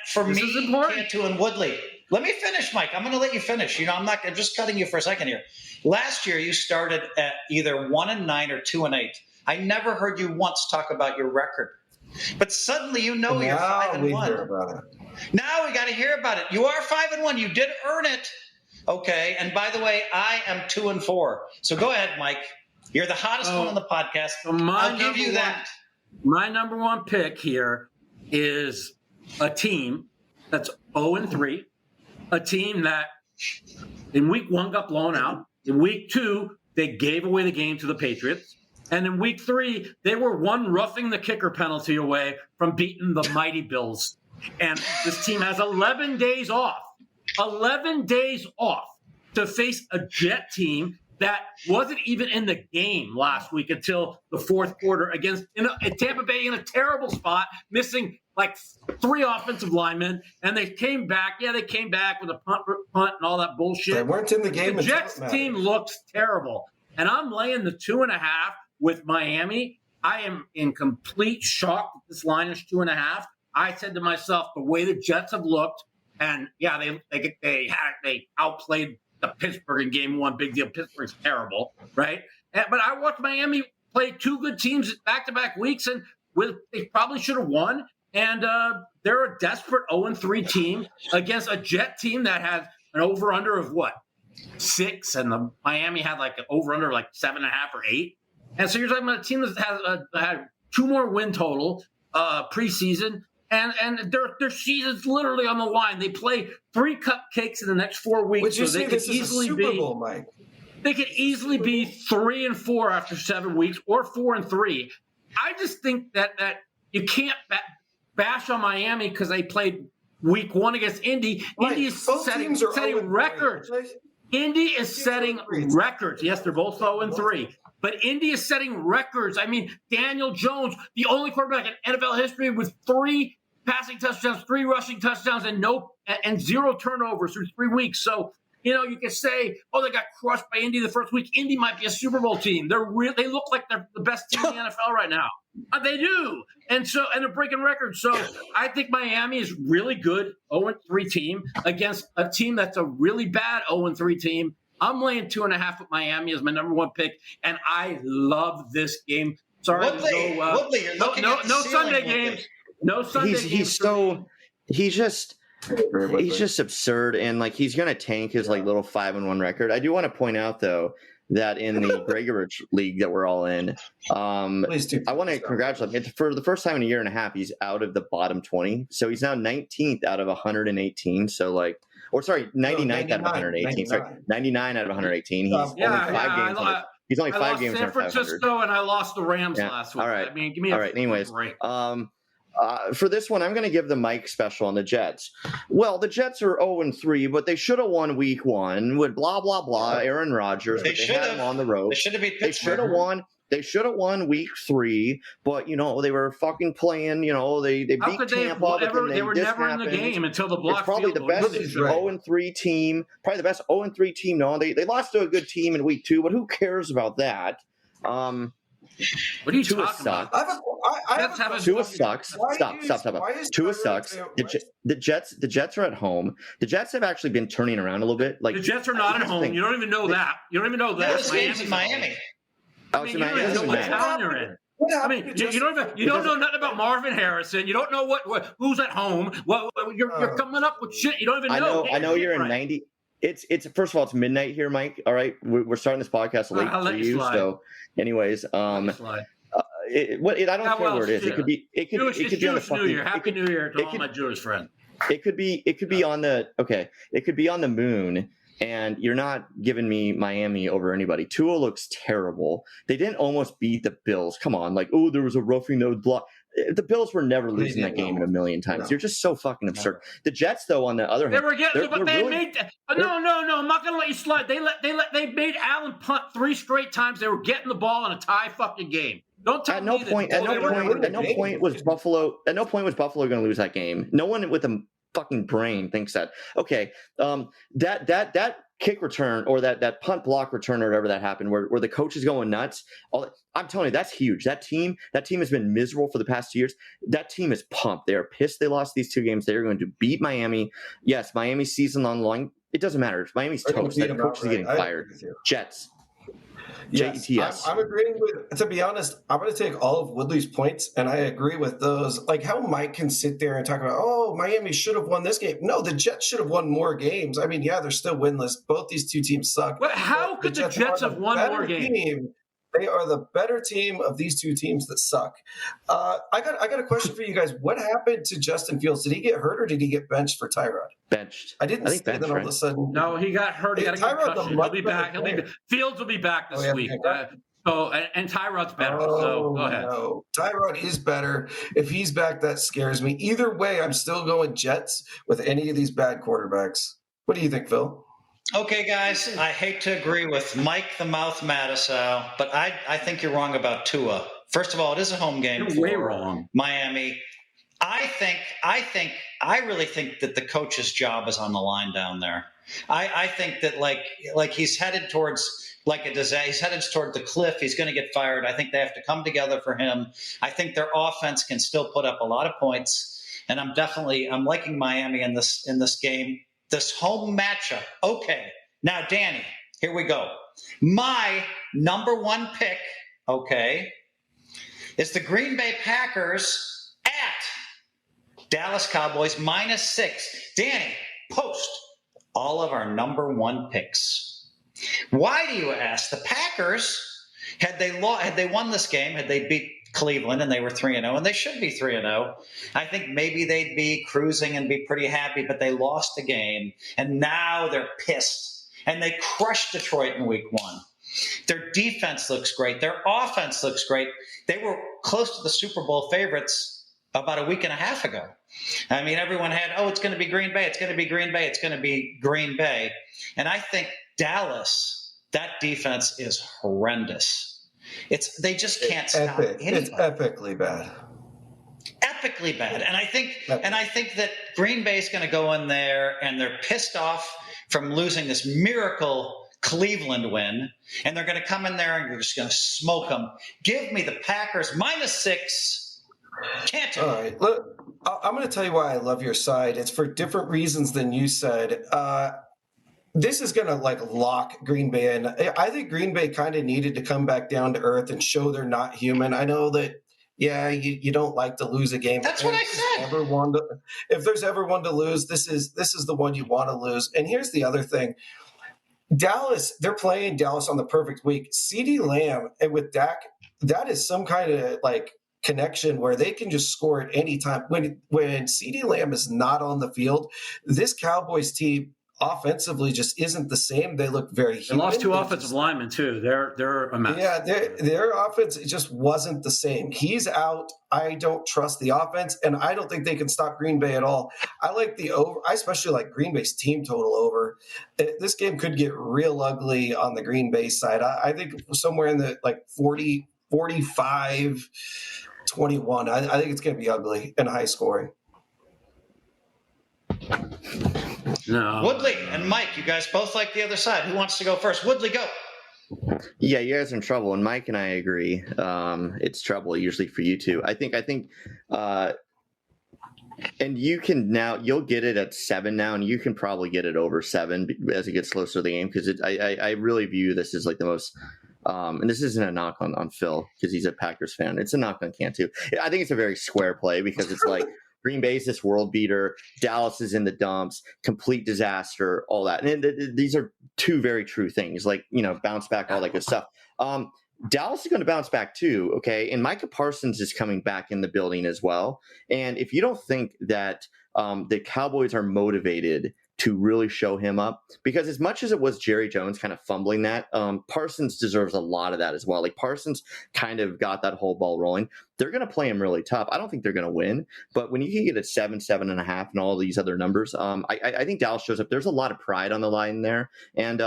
for this me, Cantu and Woodley. Let me finish, Mike. I'm going to let you finish. I'm just cutting you for a second here. Last year, you started at either 1-9 or 2-8. I never heard you once talk about your record. But suddenly, you're 5-1. Now we got to hear about it. You are 5-1. You did earn it. Okay. And by the way, I am 2-4. So go ahead, Mike. You're the hottest one on the podcast. I'll give you that. My number one pick here is a team that's 0-3. A team that in week 1 got blown out. In week 2, they gave away the game to the Patriots. And in week 3, they were one roughing the kicker penalty away from beating the mighty Bills. And this team has 11 days off. 11 days off to face a Jet team that wasn't even in the game last week until the fourth quarter against Tampa Bay in a terrible spot, missing like 3 offensive linemen, and they came back. Yeah, they came back with a punt and all that bullshit. They weren't in the game. The Jets team looks terrible, and I'm laying the 2.5 with Miami. I am in complete shock that this line is 2.5. I said to myself, the way the Jets have looked, and yeah, they outplayed the Pittsburgh in game 1. Big deal. Pittsburgh's terrible, right? But I watched Miami play 2 good teams back-to-back weeks, and they probably should have won. And they're a desperate 0-3 team against a Jet team that has an over-under of 6, and the Miami had like an over-under of 7.5 or 8. And so you're talking about a team that has had 2 more win total preseason. And their season's literally on the line. They play 3 cupcakes in the next 4 weeks. Would you so say they this could is easily a Super Bowl, Mike? They could easily be 3-4 after 7 weeks, or 4-3. I just think that you can't bash on Miami because they played week 1 against Indy. Right. Indy is Both setting teams are records. Indy is setting records. Yes, they're both 0-3. But Indy is setting records. I mean, Daniel Jones, the only quarterback in NFL history with 3 passing touchdowns, 3 rushing touchdowns, and 0 turnovers through 3 weeks. So, you can say, oh, they got crushed by Indy the first week. Indy might be a Super Bowl team. They look like they're the best team in the NFL right now. They do. And they're breaking records. So I think Miami is really good 0-3 team against a team that's a really bad 0-3 team. I'm laying 2.5 with Miami as my number 1 pick, and I love this game. Sorry, Woodley, you're looking at the no ceiling Sunday with games. it. No Sunday games. He's just absurd, and like he's gonna tank his like little 5-1 record. I do want to point out though that in the Gregorovich League that we're all in, I want to congratulate him. For the first time in a year and a half, he's out of the bottom 20, so he's now 19th out of 118. So 99th out of 118. 99. Sorry, 99 out of 118. He's only 5 games. He's only 5 games San Francisco, and I lost the Rams last week. All right. I mean, give me a Anyways, break. For this one, I'm going to give the Mike special on the Jets. Well, the Jets are 0-3, but they should have won Week 1 with blah blah blah. Aaron Rodgers, They but they had him on the road. They should have beat They Pittsburgh. should have won. They should have won Week 3, but they were fucking playing. They beat Tampa. They were never in the game until the block. It's probably the best 0-3 team. Probably the best 0-3 team. No, they lost to a good team in Week 2, but who cares about that? What are you talking about? Tua sucks. Stop. Tua sucks. The Jets are at home. The Jets have actually been turning around a little bit. Like the Jets are not at home. You don't even know that. You don't even know that. This game's in Miami. I mean, you don't even know what town you're in. I mean, you don't know nothing about Marvin Harrison. You don't know who's at home. Well, you're coming up with shit you don't even know. I know you're in 90. It's first of all, it's midnight here, Mike. All right, we're starting this podcast late for you. So, anyways, I don't care where it is. It could be on the fucking New Year. Happy New Year to all my Jewish friends. It could be on the moon. And you're not giving me Miami over anybody. Tua looks terrible. They didn't almost beat the Bills. Come on, there was a roughing the block. The Bills were never losing that game in a million times. No. You're just so fucking absurd. The Jets, though, on the other hand, No, I'm not gonna let you slide. They made Allen punt 3 straight times. They were getting the ball in a tie fucking game. Don't tell me at no point was Buffalo going to lose that game. No one with a fucking brain thinks that. Okay, that kick return or that punt block return or whatever that happened where the coach is going nuts. I'm telling you, that's huge. That team has been miserable for the past 2 years. That team is pumped. They are pissed they lost these 2 games. They are going to beat Miami. Yes, Miami's season on the line. It doesn't matter. Miami's toast. That coach is getting fired. Jets. Yes, JETS. I'm agreeing with, to be honest, I'm going to take all of Woodley's points, and I agree with those. Like how Mike can sit there and talk about, Miami should have won this game. No, the Jets should have won more games. I mean, yeah, they're still winless. Both these 2 teams suck. But how could the Jets have won more games? They are the better team of these 2 teams that suck. I got a question for you guys. What happened to Justin Fields? Did he get hurt or did he get benched for Tyrod? Benched. I think benched, all of a sudden. No, he got hurt. He got a concussion. He'll be back. Fields will be back this week. And Tyrod's better. So go ahead. No. Tyrod is better. If he's back, that scares me. Either way, I'm still going Jets with any of these bad quarterbacks. What do you think, Phil? Okay, guys, I hate to agree with Mike the Mouth Matusow, but I think you're wrong about Tua. First of all, it is a home game. You're way wrong. Miami. I really think that the coach's job is on the line down there. I think that like he's headed towards like a disaster. He's headed toward the cliff. He's going to get fired. I think they have to come together for him. I think their offense can still put up a lot of points, and I'm liking Miami in this game. This home matchup. Okay. Now, Danny, here we go. My number 1 pick, is the Green Bay Packers at Dallas Cowboys -6. Danny, post all of our number 1 picks. Why do you ask? The Packers, had they won this game, had they beat Cleveland, and they were 3-0, and they should be 3-0. I think maybe they'd be cruising and be pretty happy, but they lost a game, and now they're pissed. and they crushed Detroit in week 1. Their defense looks great. Their offense looks great. They were close to the Super Bowl favorites about a week and a half ago. I mean, everyone had, it's going to be Green Bay. It's going to be Green Bay. It's going to be Green Bay. And I think Dallas, that defense is horrendous. They just can't stop anybody. It's epically bad. Epically bad. And I think that Green Bay is going to go in there and they're pissed off from losing this miracle Cleveland win, and they're going to come in there and you're just going to smoke them. Give me the Packers -6. Cantu. All right. Look, I'm going to tell you why I love your side. It's for different reasons than you said. This is going to lock Green Bay in. I think Green Bay kind of needed to come back down to earth and show they're not human. I know that, you don't like to lose a game. That's what I said. If there's ever one to lose, this is the one you want to lose. And here's the other thing. Dallas, they're playing Dallas on the perfect week. CeeDee Lamb and with Dak, that is some kind of connection where they can just score at any time. When CeeDee Lamb is not on the field, this Cowboys team offensively just isn't the same. They look very human. They lost 2 offensive linemen too. They're a mess. Yeah, their offense just wasn't the same. He's out. I don't trust the offense, and I don't think they can stop Green Bay at all. I like the over. I especially like Green Bay's team total over. This game could get real ugly on the Green Bay side. I think somewhere in the 40, 45, 21. I think it's going to be ugly and high scoring. No. Woodley and Mike, you guys both like the other side. Who wants to go first? Woodley, go. Yeah, you guys are in trouble, and Mike and I agree. It's trouble usually for you two. I think, and you'll get it at 7 now, and you can probably get it over 7 as it gets closer to the game, because I really view this as the most. And this isn't a knock on Phil because he's a Packers fan. It's a knock on Cantu. I think it's a very square play because it's Green Bay's this world beater. Dallas is in the dumps, complete disaster, all that. And these are 2 very true things, bounce back, all that good stuff. Dallas is going to bounce back too, okay? And Micah Parsons is coming back in the building as well. And if you don't think that the Cowboys are motivated to really show him up, because as much as it was Jerry Jones kind of fumbling that, Parsons deserves a lot of that as well. Parsons kind of got that whole ball rolling. They're going to play him really tough. I don't think they're going to win, but when you can get at 7, 7.5, and all these other numbers, I think Dallas shows up. There's a lot of pride on the line there. And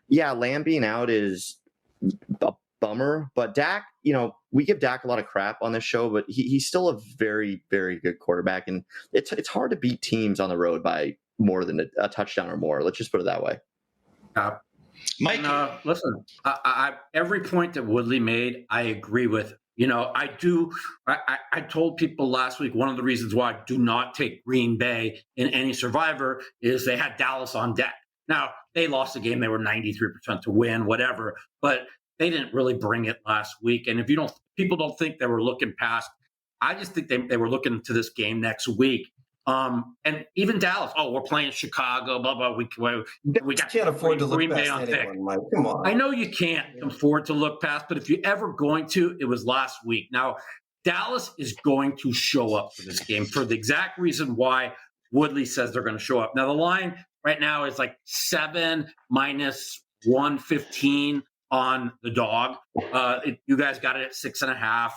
Lamb being out is a bummer, but Dak, we give Dak a lot of crap on this show, but he's still a very, very good quarterback. And it's hard to beat teams on the road by more than a touchdown or more. Let's just put it that way. Mike, listen, I every point that Woodley made, I agree with. I told people last week, one of the reasons why I do not take Green Bay in any Survivor is they had Dallas on deck. Now, they lost the game. They were 93% to win, whatever, but they didn't really bring it last week. And if people don't think they were looking past, I just think they were looking to this game next week. And even Dallas, we're playing Chicago, blah, blah. We can't afford to look Green past Bay on deck. Mike. Come on. I know you can't afford to look past, but if you're ever going to, it was last week. Now, Dallas is going to show up for this game for the exact reason why Woodley says they're going to show up. Now, the line right now is 7 minus 115 on the dog. You guys got it at 6.5.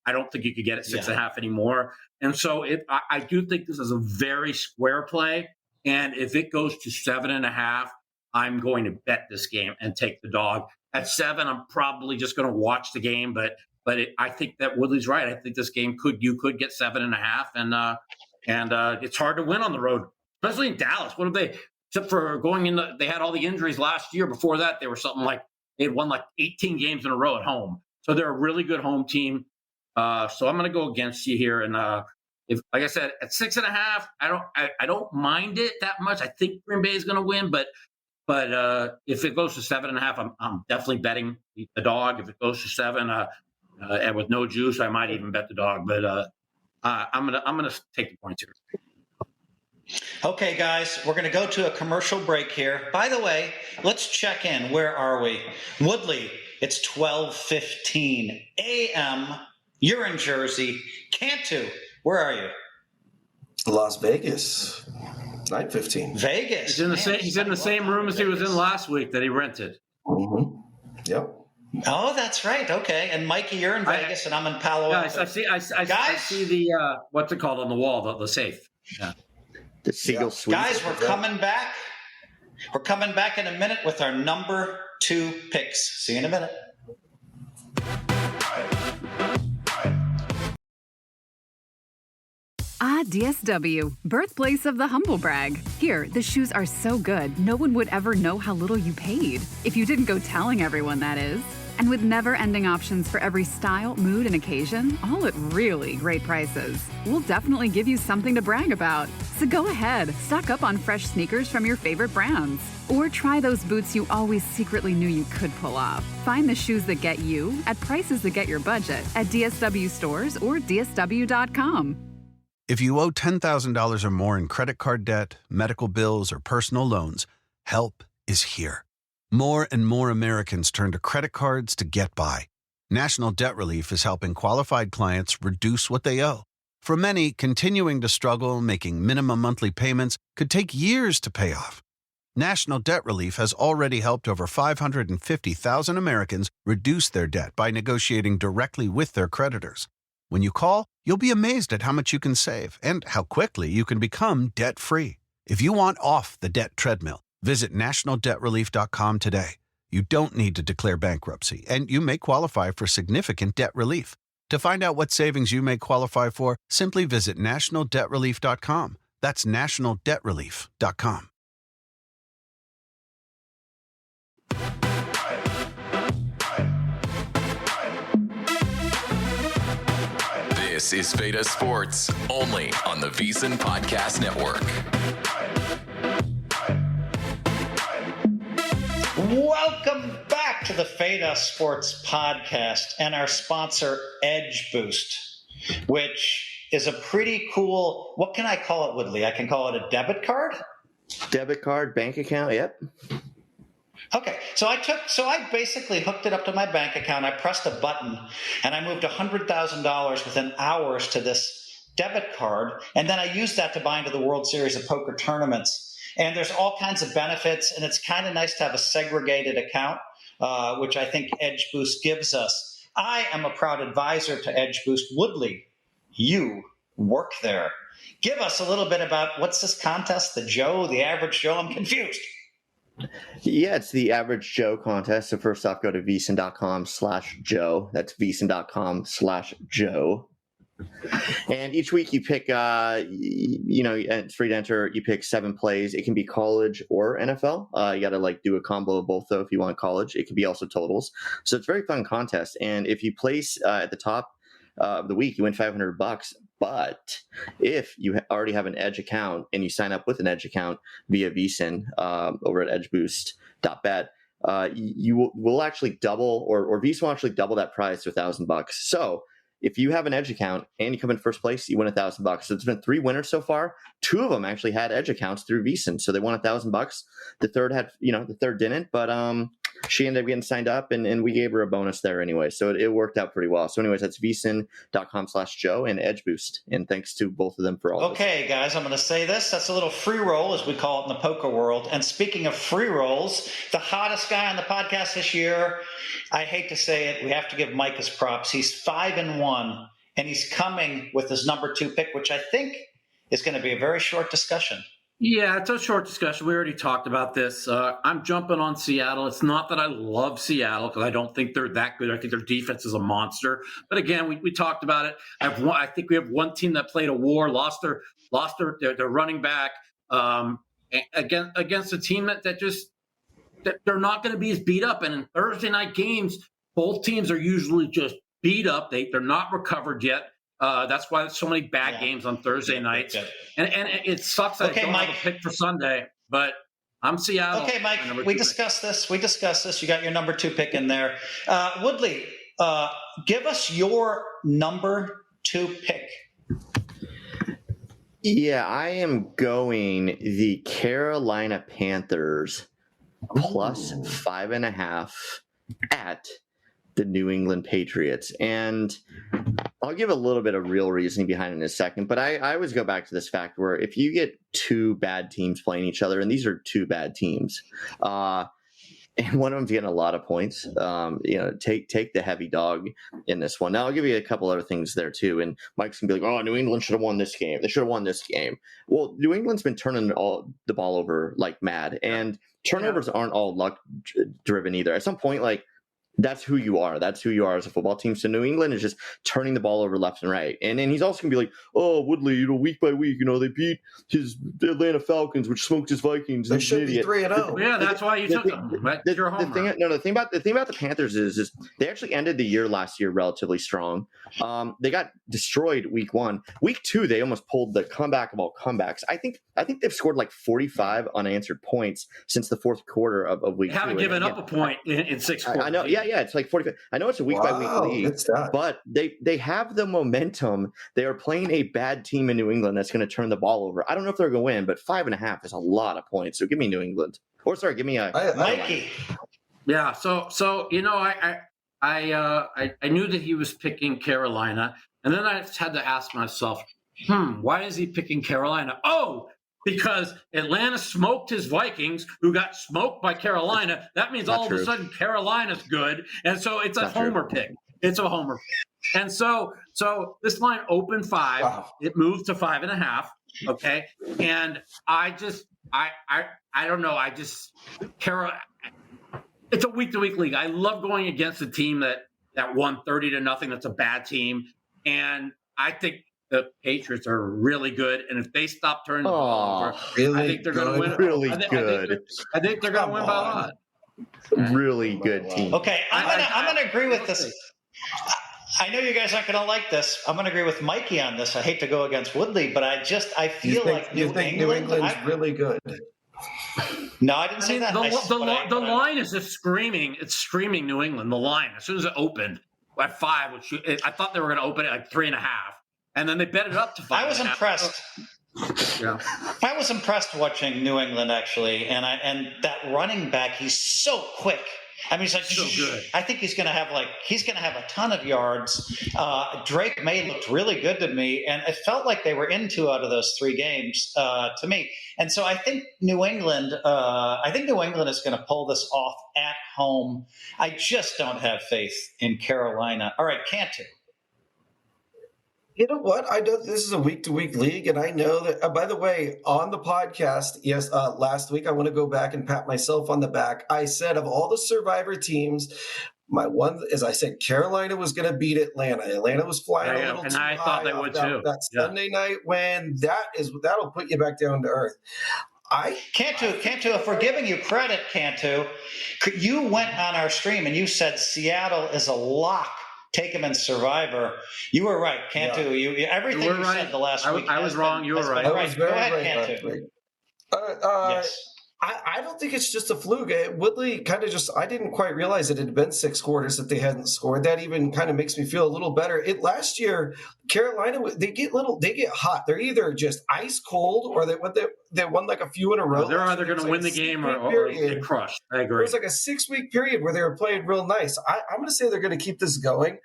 I don't think you could get it 6.5 anymore. And so I do think this is a very square play. And if it goes to 7.5, I'm going to bet this game and take the dog. At 7, I'm probably just going to watch the game. But I think that Woodley's right. I think this game you could get 7.5, and it's hard to win on the road, especially in Dallas. What have they? Except for going in, they had all the injuries last year. Before that, they were they'd won 18 games in a row at home. So they're a really good home team. So I'm going to go against you here, and if, like I said, at 6.5, I don't mind it that much. I think Green Bay is going to win, but if it goes to 7.5, I'm definitely betting the dog. If it goes to 7, and with no juice, I might even bet the dog. But I'm gonna take the points here. Okay, guys, we're going to go to a commercial break here. By the way, let's check in. Where are we? Woodley, it's 12:15 a.m. You're in Jersey. Cantu, where are you? Las Vegas. 9:15. Vegas. He's in the same room as he was in last week that he rented. Mm-hmm. Yep. Oh, that's right. Okay. And Mikey, you're in Vegas, and I'm in Palo Alto. I see the what's it called on the wall, the safe. Yeah. The Siegel Suite. Guys, we're coming back. We're coming back in a minute with our number 2 picks. See you in a minute. Ah, DSW, birthplace of the humble brag. Here, the shoes are so good, no one would ever know how little you paid. If you didn't go telling everyone, that is. And with never-ending options for every style, mood, and occasion, all at really great prices, we'll definitely give you something to brag about. So go ahead, stock up on fresh sneakers from your favorite brands. Or try those boots you always secretly knew you could pull off. Find the shoes that get you at prices that get your budget at DSW stores or DSW.com. If you owe $10,000 or more in credit card debt, medical bills, or personal loans, help is here. More and more Americans turn to credit cards to get by. National Debt Relief is helping qualified clients reduce what they owe. For many, continuing to struggle making minimum monthly payments could take years to pay off. National Debt Relief has already helped over 550,000 Americans reduce their debt by negotiating directly with their creditors. When you call, you'll be amazed at how much you can save and how quickly you can become debt-free. If you want off the debt treadmill, visit nationaldebtrelief.com today. You don't need to declare bankruptcy, and you may qualify for significant debt relief. To find out what savings you may qualify for, simply visit nationaldebtrelief.com. That's nationaldebtrelief.com. This is Feta Sports, only on the VSiN Podcast Network. Welcome back to the Feta Sports Podcast and our sponsor, Edge Boost, which is a pretty cool, what can I call it, Woodley? I can call it a debit card? Debit card, bank account, yep. Okay, so I basically hooked it up to my bank account. I pressed a button, and I moved $100,000 within hours to this debit card, and then I used that to buy into the World Series of Poker tournaments. And there's all kinds of benefits, and it's kind of nice to have a segregated account, which I think Edge Boost gives us. I am a proud advisor to Edge Boost. Woodley, you work there. Give us a little bit about what's this contest, the average Joe? I'm confused. Yeah, it's the Average Joe contest. So first off, go to VSiN.com/Joe. That's VSiN.com/Joe. And each week you pick, it's free to enter. You pick 7 plays. It can be college or NFL. You got to do a combo of both, though, if you want college. It can be also totals. So it's a very fun contest. And if you place at the top of the week, you win $500. But if you already have an Edge account and you sign up with an Edge account via VSiN over at edgeboost.bet, you will actually double, or VSiN will actually double that prize to $1,000. So if you have an Edge account and you come in first place, you win $1,000. So it's been 3 winners so far. 2 of them actually had Edge accounts through VSiN, so they won $1,000. The third the third didn't, but she ended up getting signed up, and we gave her a bonus there anyway. So it worked out pretty well. So anyways, that's VSiN.com/Joe and Edge Boost. And thanks to both of them for all Okay, this. Guys, I'm going to say this. That's a little free roll, as we call it in the poker world. And speaking of free rolls, the hottest guy on the podcast this year, I hate to say it, we have to give Mike his props. He's 5-1, and he's coming with his number 2 pick, which I think is going to be a very short discussion. Yeah, it's a short discussion. We already talked about this. I'm jumping on Seattle. It's not that I love Seattle because I don't think they're that good. I think their defense is a monster. But again, we talked about it. I think we have one team that played a war, lost their running back against a team that they're not going to be as beat up. And in Thursday night games, both teams are usually just beat up. They're not recovered yet. That's why there's so many bad games on Thursday nights. And it sucks that I don't have a pick for Sunday, but I'm Seattle. Okay, Mike, we discussed this. You got your number 2 pick in there. Woodley, give us your number 2 pick. Yeah, I am going the Carolina Panthers plus 5.5 at the New England Patriots. And I'll give a little bit of real reasoning behind it in a second, but I always go back to this fact where if you get two bad teams playing each other, and these are two bad teams, and one of them's getting a lot of points, take the heavy dog in this one. Now, I'll give you a couple other things there, too, and Mike's going to be like, oh, New England should have won this game. They should have won this game. Well, New England's been turning the ball over like mad, and turnovers aren't all luck-driven either. At some point, that's who you are. That's who you are as a football team. So New England is just turning the ball over left and right. And then he's also going to be like, oh, Woodley, week by week, they beat his Atlanta Falcons, which smoked his Vikings. They should be 3-0. Yeah, that's why you took them. The thing about the Panthers is they actually ended the year last year relatively strong. They got destroyed week 1. Week 2, they almost pulled the comeback of all comebacks. I think they've scored 45 unanswered points since the fourth quarter of week 2. They haven't given up a point in 6 quarters. I know. Yeah, it's 45. I know it's a week by week league, but they have the momentum. They are playing a bad team in New England that's going to turn the ball over. I don't know if they're going to win, but 5.5 is a lot of points. So give me New England. Or sorry, give me Mikey. Yeah. So I knew that he was picking Carolina, and then I had to ask myself, why is he picking Carolina? Oh, because Atlanta smoked his Vikings, who got smoked by Carolina. That means all of a sudden Carolina's good. And so it's a homer pick. It's a homer pick. And so this line opened 5. Wow. It moved to 5.5. Okay. And I don't know. It's a week-to-week league. I love going against a team that won 30-0. That's a bad team. And I think the Patriots are really good, and if they stop turning the ball over, I think they're going to win. Really good. I think they're going to win by a lot. Really good team. Okay, I'm going to agree with this. I know you guys aren't going to like this. I'm going to agree with Mikey on this. I hate to go against Woodley, but I feel like New England's really good. No, I didn't say that. The line is just screaming. It's screaming New England. The line, as soon as it opened at 5, I thought they were going to open it at 3.5. And then they bet it up to 5. I was impressed. Yeah, I was impressed watching New England actually, and that running back, he's so quick. I mean, he's so good. I think he's going to have a ton of yards. Drake May looked really good to me, and it felt like they were in 2 out of those 3 games to me. And so I think New England is going to pull this off at home. I just don't have faith in Carolina. All right, Cantu. You know what? I know this is a week-to-week league, and I know that, by the way, on the podcast, yes, last week, I want to go back and pat myself on the back. I said of all the Survivor teams, my one, as I said, Carolina was going to beat Atlanta. Atlanta was flying a little too high. And I thought they would too. That Sunday night win, that'll put you back down to earth. Cantu, if we're giving you credit, Cantu, you went on our stream and you said Seattle is a lock. Take him in Survivor. You were right, Cantu. Yeah. Everything you said the last week. I was wrong. You were right. I was very Go ahead, right, Cantu. Yes. I don't think it's just a fluke. Woodley kind of I didn't quite realize it had been 6 quarters that they hadn't scored. That even kind of makes me feel a little better. Last year, Carolina, they get hot. They're either just ice cold or they won like a few in a row. They're either going to win the game or get crushed. I agree. It was like a 6-week period where they were playing real nice. I'm going to say they're going to keep this going.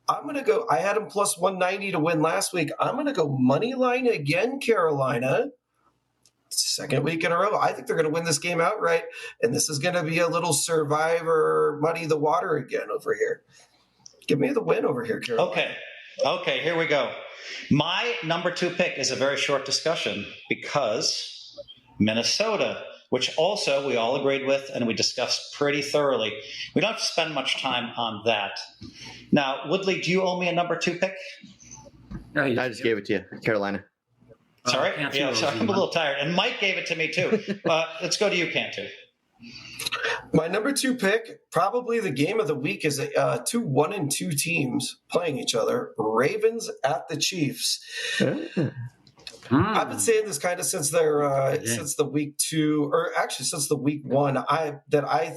I'm going to go. I had them plus 190 to win last week. I'm going to go money line again, Carolina. 2nd week in a row. I think they're going to win this game outright, and this is going to be a little Survivor muddy the water again over here. Give me the win over here, Carolina. Okay, here we go. My number 2 pick is a very short discussion because Minnesota, which also we all agreed with and we discussed pretty thoroughly. We don't have to spend much time on that. Now, Woodley, do you owe me a number 2 pick? I just gave it to you, Carolina. Sorry? So I'm a little tired. And Mike gave it to me, too. Let's go to you, Cantu. My number 2 pick, probably the game of the week, is 2 1-2 teams playing each other. Ravens at the Chiefs. I've been saying this kind of since since the week 2, or actually since the week 1, I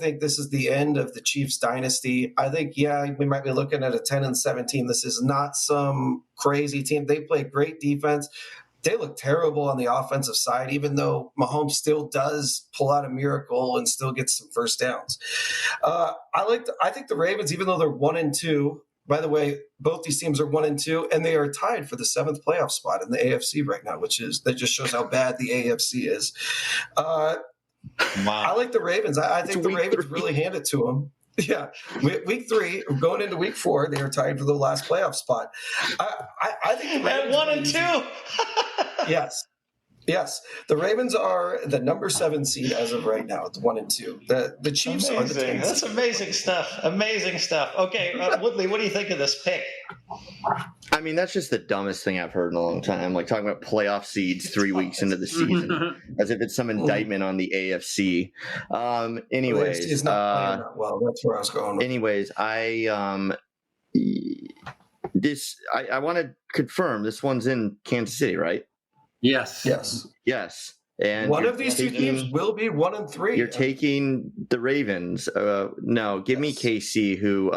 think this is the end of the Chiefs dynasty. I think, we might be looking at a 10-7 team. This is not some crazy team. They play great defense. They look terrible on the offensive side, even though Mahomes still does pull out a miracle and still gets some first downs. I think the Ravens, even though they're 1-2, By the way, both these teams are 1-2, and they are tied for the 7th playoff spot in the AFC right now, that just shows how bad the AFC is. Wow. I like the Ravens. I think the Ravens really hand it to them. Yeah, week 3, going into week 4, they are tied for the last playoff spot. I think the Ravens at 1-2. Yes, the Ravens are the number 7 seed as of right now. It's 1-2. The Chiefs are the 10 That's seed. amazing stuff. Amazing stuff. Okay, Woodley, what do you think of this pick? I mean, that's just the dumbest thing I've heard in a long time. Like talking about playoff seeds 3 weeks into the season, as if it's some indictment on the AFC. Anyways, it's not playing that well. That's where I was going. Anyways, I want to confirm this one's in Kansas City, right? Yes. And one of these two teams will be 1-3. You're taking the Ravens. No, give me KC, who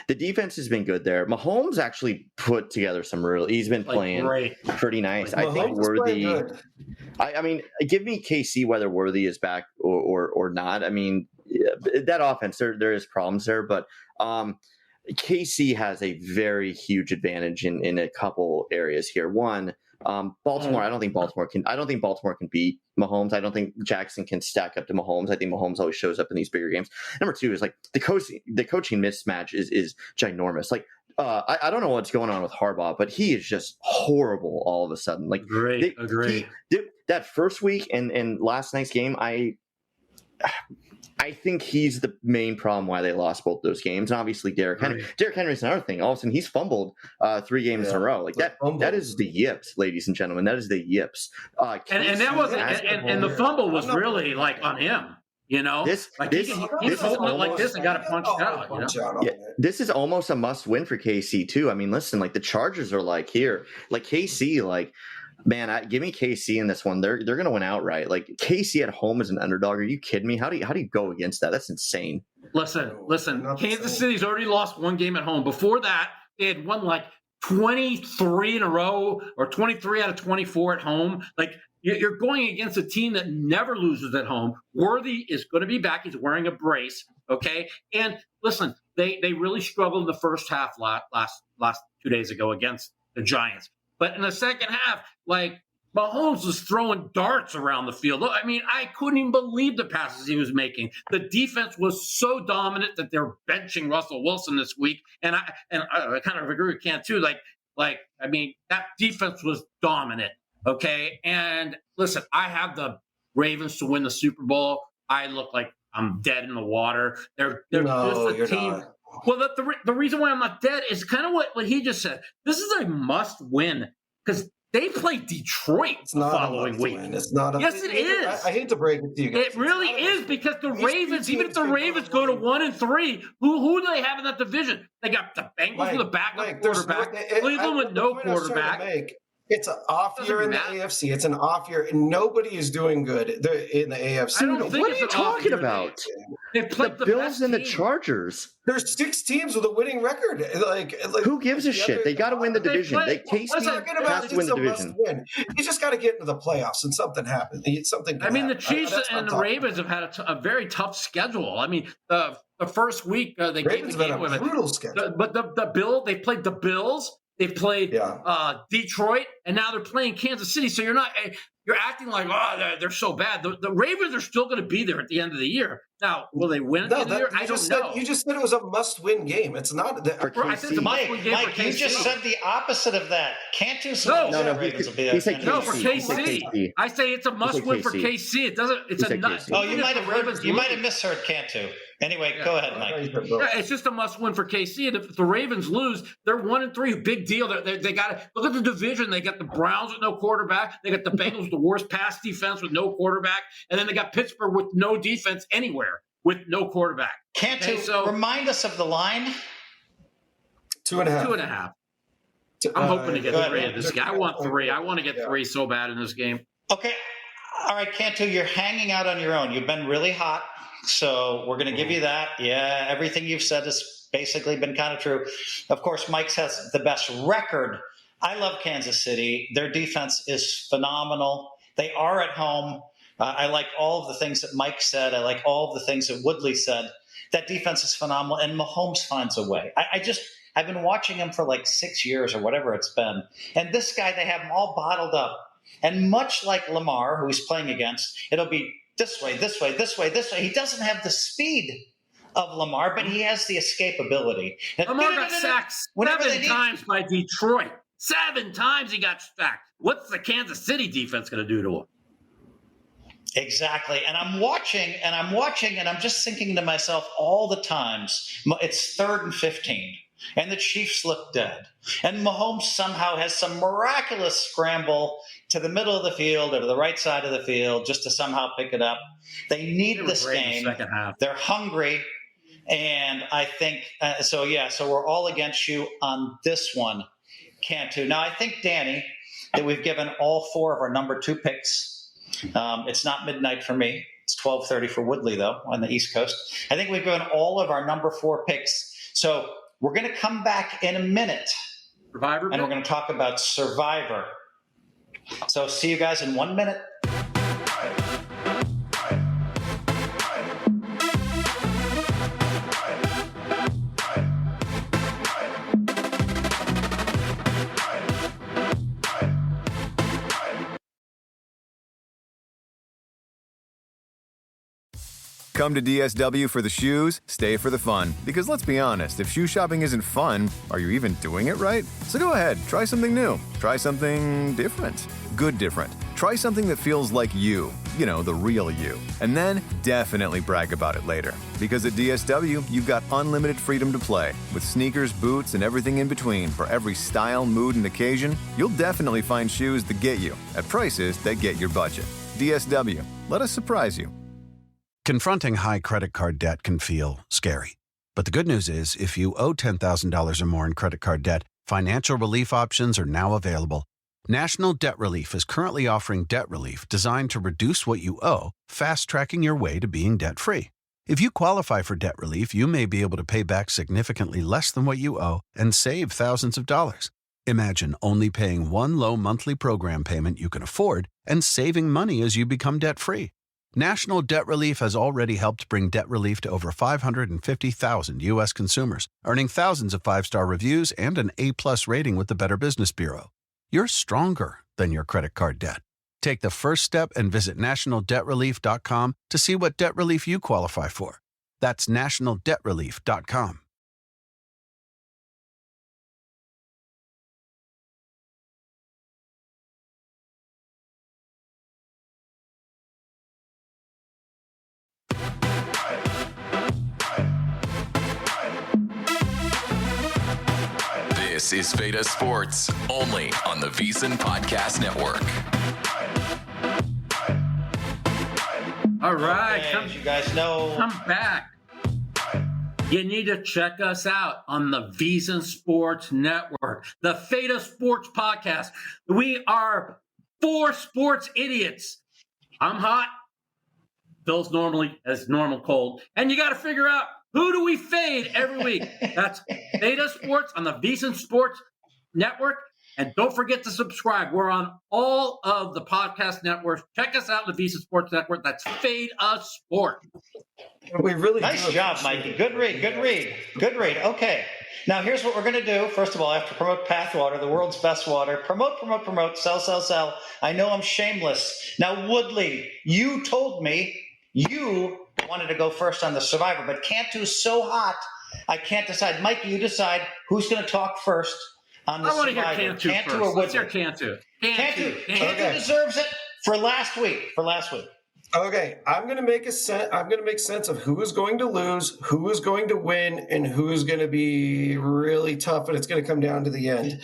the defense has been good there. Mahomes actually put together he's been playing pretty nice. I think Worthy. I mean, give me KC whether Worthy is back or not. I mean, that offense, there is problems there, but KC has a very huge advantage in a couple areas here. One, Baltimore. I don't think Baltimore can beat Mahomes. I don't think Jackson can stack up to Mahomes. I think Mahomes always shows up in these bigger games. Number 2 is like the coaching mismatch is ginormous. Like I don't know what's going on with Harbaugh, but he is just horrible all of a sudden. Like agree. That first week and last night's game, I think he's the main problem why they lost both those games. And obviously Derrick Henry. Derrick Henry's another thing. All of a sudden he's fumbled 3 games in a row. Like that is the yips, ladies and gentlemen. That is the yips. And that was and the fumble was really like on him. You know, he's holding it like this and got it punched out. This is almost a must win for KC too. I mean, listen, like the Chargers are like here, like KC, like. Man, give me KC in this one. They're going to win outright. Like KC at home as an underdog. Are you kidding me? How do you go against that? That's insane. Listen. Kansas City's already lost 1 game at home. Before that, they had won like 23 in a row or 23 out of 24 at home. Like you're going against a team that never loses at home. Worthy is going to be back. He's wearing a brace. Okay, and listen, they really struggled in the first half last 2 days ago against the Giants. But in the second half, like Mahomes was throwing darts around the field. I mean, I couldn't even believe the passes he was making. The defense was so dominant that they're benching Russell Wilson this week, and I kind of agree with Cantu. Like I mean, that defense was dominant. Okay, and listen, I have the Ravens to win the Super Bowl. I look like I'm dead in the water. They're just a team. Not. Well, the reason why I'm not dead is kind of what he just said. This is a must-win because they play Detroit the following week. It's not. Yes, it is. I hate to break it to you guys. It really is because the Ravens, even if the Ravens go to 1-3, who do they have in that division? They got the Bengals with a backup quarterback, Cleveland with no quarterback. It's an off year in the AFC. It's an off year, and nobody is doing good in the AFC. What are you talking about? They played the Bills and the Chargers. There's 6 teams with a winning record. Like who gives a shit? They got to win the division. KC has to win the division. You just got to get into the playoffs, and something happened. I mean, the Chiefs and the Ravens have had a very tough schedule. I mean, the first week they gave the game with a brutal schedule. But they played the Bills. They've played Detroit, and now they're playing Kansas City. So you're acting like, they're so bad. The Ravens are still going to be there at the end of the year. Now, will they win at the end of the year? I don't know. You just said it was a must-win game. It's not. I said it's a must-win game for KC. You just said the opposite of that. Cantu No, for KC. I say it's a must-win for KC. It doesn't. It's a nut. Oh, you might have misheard Cantu. Anyway, go ahead, Mike. Yeah, it's just a must-win for KC. And if the Ravens lose, they're 1-3. Big deal. They got to look at the division. They got the Browns with no quarterback. They got the Bengals with the worst pass defense with no quarterback, and then they got Pittsburgh with no defense anywhere with no quarterback. Cantu, remind us of the line. 2.5. 2.5. I'm hoping to get 3 in this game. I want 3. I want to get 3 so bad in this game. Okay. All right, Cantu, you're hanging out on your own. You've been really hot. So we're going to give you that. Yeah, everything you've said has basically been kind of true. Of course, Mike's has the best record. I love Kansas City. Their defense is phenomenal. They are at home. I like all of the things that Mike said. I like all of the things that Woodley said. That defense is phenomenal, and Mahomes finds a way. I've been watching him for like 6 years or whatever it's been. And this guy, they have him all bottled up. And much like Lamar, who he's playing against, it'll be this way, this way, this way, this way. He doesn't have the speed of Lamar, but he has the escapability. Lamar got sacked 7 times by Detroit. 7 times he got sacked. What's the Kansas City defense going to do to him? Exactly. And I'm watching, and I'm just thinking to myself all the times, it's 3rd and 15, and the Chiefs look dead. And Mahomes somehow has some miraculous scramble to the middle of the field or to the right side of the field just to somehow pick it up. They need this game. They're hungry. And I think, so we're all against you on this one, Cantu. Now, I think, Danny, that we've given all 4 of our number 2 picks. It's not midnight for me. It's 12:30 for Woodley, though, on the East Coast. I think we've given all of our number 4 picks. So we're going to come back in a minute, Survivor, and we're going to talk about Survivor. So see you guys in 1 minute. Come to DSW for the shoes, stay for the fun. Because let's be honest, if shoe shopping isn't fun, are you even doing it right? So go ahead, try something new. Try something different. Good different. Try something that feels like you. You know, the real you. And then definitely brag about it later. Because at DSW, you've got unlimited freedom to play. With sneakers, boots, and everything in between for every style, mood, and occasion, you'll definitely find shoes that get you at prices that get your budget. DSW. Let us surprise you. Confronting high credit card debt can feel scary. But the good news is, if you owe $10,000 or more in credit card debt, financial relief options are now available. National Debt Relief is currently offering debt relief designed to reduce what you owe, fast-tracking your way to being debt-free. If you qualify for debt relief, you may be able to pay back significantly less than what you owe and save thousands of dollars. Imagine only paying one low monthly program payment you can afford and saving money as you become debt-free. National Debt Relief has already helped bring debt relief to over 550,000 U.S. consumers, earning thousands of 5-star reviews and an A-plus rating with the Better Business Bureau. You're stronger than your credit card debt. Take the first step and visit nationaldebtrelief.com to see what debt relief you qualify for. That's nationaldebtrelief.com. This is Veda Sports, only on the VSiN Podcast Network. All right. Okay, you guys know. Come back. You need to check us out on the VSiN Sports Network, the Veda Sports Podcast. We are 4 sports idiots. I'm hot. Bill's normal cold. And you got to figure out, who do we fade every week? That's Veda Sports on the VSiN Sports Network. And don't forget to subscribe. We're on all of the podcast networks. Check us out on the VSiN Sports Network. That's Fade Us Sport. We really nice job, Mikey. Good read. Okay. Now, here's what we're going to do. First of all, I have to promote Pathwater, the world's best water. Promote. Sell. I know I'm shameless. Now, Woodley, you told me you wanted to go first on the Survivor, but Cantu's so hot, I can't decide. Mikey, you decide who's going to talk first on the Survivor. I want to hear Cantu first. Or Let's hear Cantu. Cantu deserves it for last week. Okay, I'm going to make sense of who is going to lose, who is going to win, and who is going to be really tough, and it's going to come down to the end.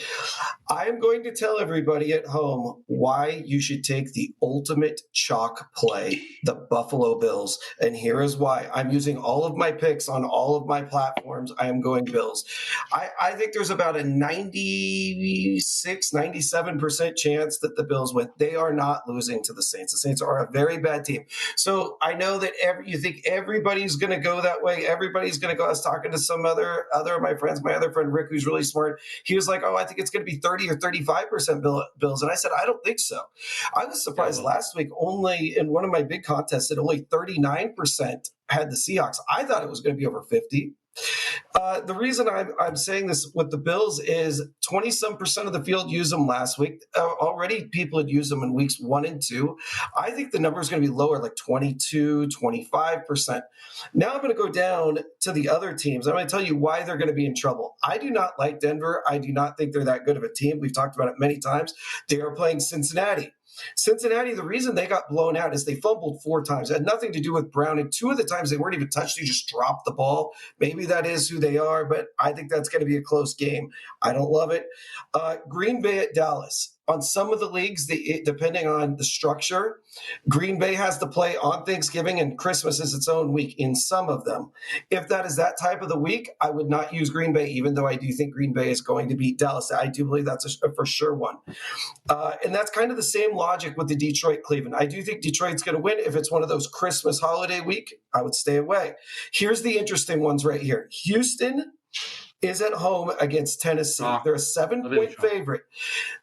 I'm going to tell everybody at home why you should take the ultimate chalk play, the Buffalo Bills, and here is why. I'm using all of my picks on all of my platforms. I am going Bills. I think there's about a 96, 97% chance that the Bills win. They are not losing to the Saints. The Saints are a very bad team. So I know that you think everybody's going to go that way. Everybody's going to go. I was talking to some other of my friends. My other friend, Rick, who's really smart. He was like, I think it's going to be 30 or 35% Bills. And I said, I don't think so. I was surprised last week, only in one of my big contests, that only 39% had the Seahawks. I thought it was going to be over 50. The reason I'm saying this with the Bills is 20-some% of the field used them last week. Already people had used them in weeks 1 and 2. I think the number is going to be lower, like 22, 25%. Now I'm going to go down to the other teams. I'm going to tell you why they're going to be in trouble. I do not like Denver. I do not think they're that good of a team. We've talked about it many times. They are playing Cincinnati. Cincinnati, the reason they got blown out is they fumbled 4 times. It had nothing to do with Browning. 2 of the times they weren't even touched. They just dropped the ball. Maybe that is who they are, but I think that's going to be a close game. I don't love it. Green Bay at Dallas. On some of the leagues, depending on the structure, Green Bay has to play on Thanksgiving and Christmas is its own week in some of them. If that is that type of the week, I would not use Green Bay, even though I do think Green Bay is going to beat Dallas. I do believe that's a for sure one. And that's kind of the same logic with the Detroit-Cleveland. I do think Detroit's going to win. If it's one of those Christmas holiday week, I would stay away. Here's the interesting ones right here. Houston is at home against Tennessee. They're a 7-point favorite.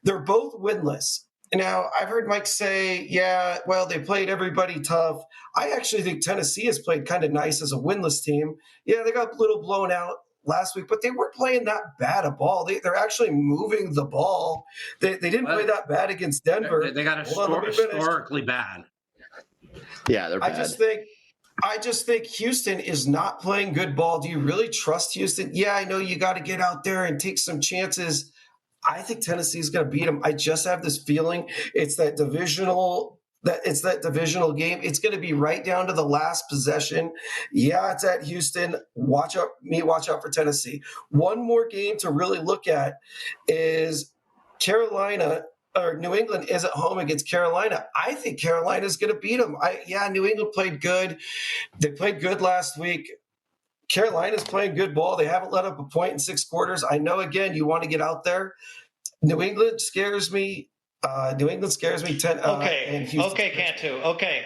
They're both winless. Now, I've heard Mike say, yeah, well, they played everybody tough. I actually think Tennessee has played kind of nice as a winless team. Yeah, they got a little blown out last week, but they weren't playing that bad a ball. They're actually moving the ball. They didn't play that bad against Denver. They got historically bad. Yeah, they're bad. I just think Houston is not playing good ball. Do you really trust Houston? Yeah, I know you got to get out there and take some chances. I think Tennessee is going to beat them. I just have this feeling it's that divisional game. It's going to be right down to the last possession. Yeah, it's at Houston. Watch out for Tennessee. One more game to really look at is Carolina. Or New England is at home against Carolina. I think Carolina is going to beat them. New England played good. They played good last week. Carolina's playing good ball. They haven't let up a point in 6 quarters. I know, again, you want to get out there. New England scares me. 10. Okay, Cantu. Okay.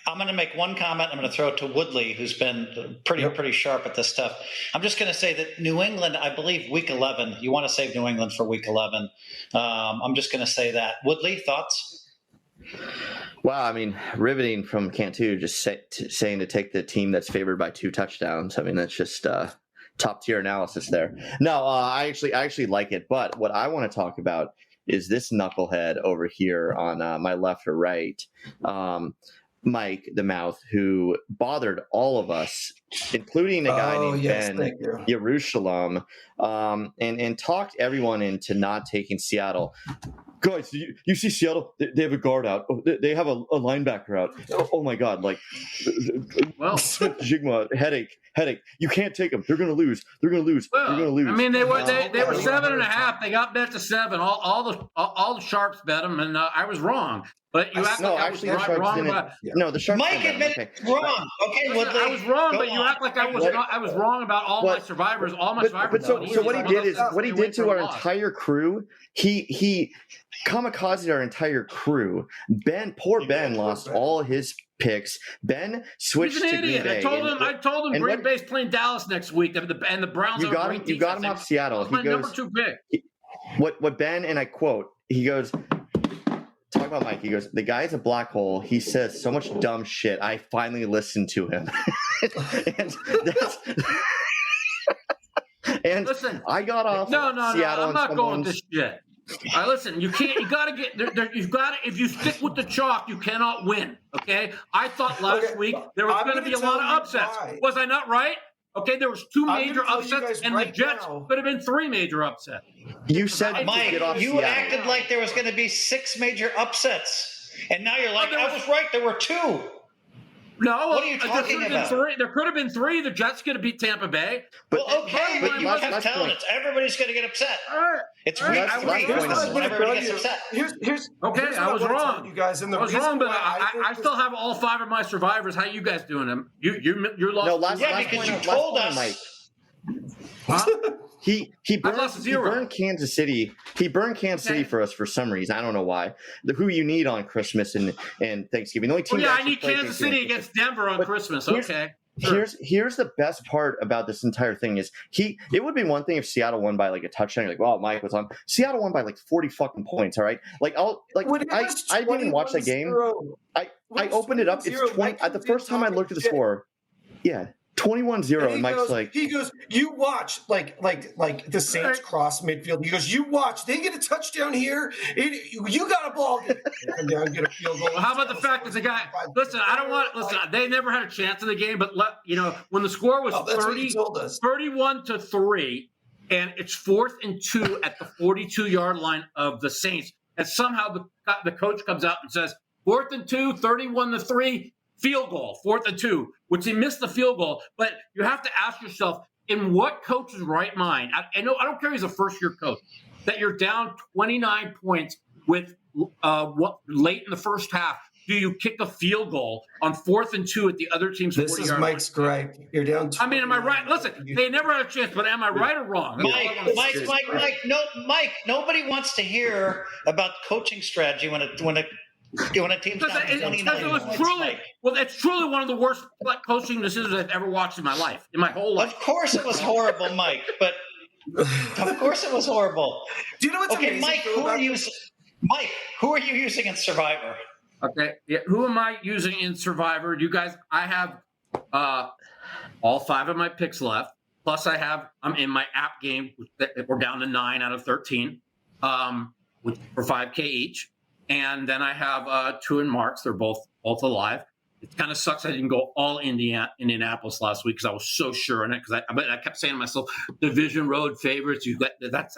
I'm going to make one comment. I'm going to throw it to Woodley, who's been pretty sharp at this stuff. I'm just going to say that New England, I believe week 11, you want to save New England for week 11. I'm just going to say that. Woodley, thoughts? Wow, I mean, riveting from Cantu, just saying to take the team that's favored by 2 touchdowns. I mean, that's just top tier analysis there. No, I actually like it. But what I want to talk about is this knucklehead over here on my left or right. Mike the Mouth, who bothered all of us, including a guy named Ben Jerusalem, and talked everyone into not taking Seattle. Guys, you see Seattle? They have a guard out. Oh, they have a linebacker out. Oh my God! Like, well, Jigma headache. You can't take them. They're going to lose. Well, they're going to lose. I mean, they were 7.5. They got bet to 7. All the sharps bet them, and I was wrong. But you act like I was wrong about. No, the sharps. Mike admitted wrong. Okay, Woodley. I was wrong, but you act like I was wrong about all my survivors. All my survivors. So what he did is what he did to our entire crew. He kamikazed our entire crew. Ben lost all his picks. Ben switched to Green Bay. I told him Green Bay's playing Dallas next week, and the Browns. You got him off Seattle. He goes, number 2 pick. What Ben, and I quote, he goes, talk about Mike. He goes, the guy's a black hole. He says so much dumb shit. I finally listened to him. And listen, I got off. No. I'm not going with this shit. Listen, you got to get there. You've got to. If you stick with the chalk, you cannot win. Okay. I thought last week there was going to be a lot of upsets. Why. Was I not right? Okay, there was 2 major upsets, and the Jets could have been 3 major upsets. You said, Mike, you acted like there was going to be 6 major upsets, and now you're like, I was right. There were 2. No, what are you talking about? There could have been 3. The Jets could have beat Tampa Bay. But okay, but you kept telling us everybody's going to get upset. It's week 3. Everybody gets upset. I was wrong. You guys, I was wrong, but I still have all 5 of my survivors. How you guys doing them? You're lost. No, because you told us. Mike. Huh? He burned Kansas City. He burned Kansas City for us for some reason. I don't know why. Who you need on Christmas and Thanksgiving. The only team I need Kansas City against Denver on Christmas. Okay. Sure. Here's the best part about this entire thing is it would be one thing if Seattle won by like a touchdown. You're like, well, Mike was on. Seattle won by like 40 fucking points. All right. Like I didn't watch that game. I opened it up. It's 20. The first time I looked at the score. Yeah. 21-0, and Mike's he goes, you watch, like the Saints cross midfield. He goes, you watch, they get a touchdown here. You got a ball. Come down, get a field goal. Well, how about the fact that the guy? Listen, they never had a chance in the game, but when the score was 31-3, and it's 4th and 2 at the 42-yard line of the Saints, and somehow the coach comes out and says 4th and 2, 31-3. Field goal, 4th and 2, which he missed the field goal. But you have to ask yourself, in what coach's right mind? I don't care if he's a first-year coach, that you're down 29 points with late in the first half. Do you kick a field goal on 4th and 2 at the other team's 40-yard line? This is Mike's gripe. You're down. I mean, am I right? Listen, they never had a chance, but am I right or wrong? Mike, nobody wants to hear about coaching strategy when a team's down 29 points. It's truly one of the worst coaching decisions I've ever watched in my life, in my whole life. Of course it was horrible, Mike, but of course it was horrible. Do you know what's amazing? Mike, who are you using in Survivor? Okay, yeah, who am I using in Survivor? You guys, I have all 5 of my picks left. Plus, I'm in my app game. We're down to 9 out of 13 for $5K each. And then I have 2 in Marks. They're both alive. It kind of sucks I didn't go all Indianapolis last week because I was so sure in it. Because I kept saying to myself, division road favorites. That's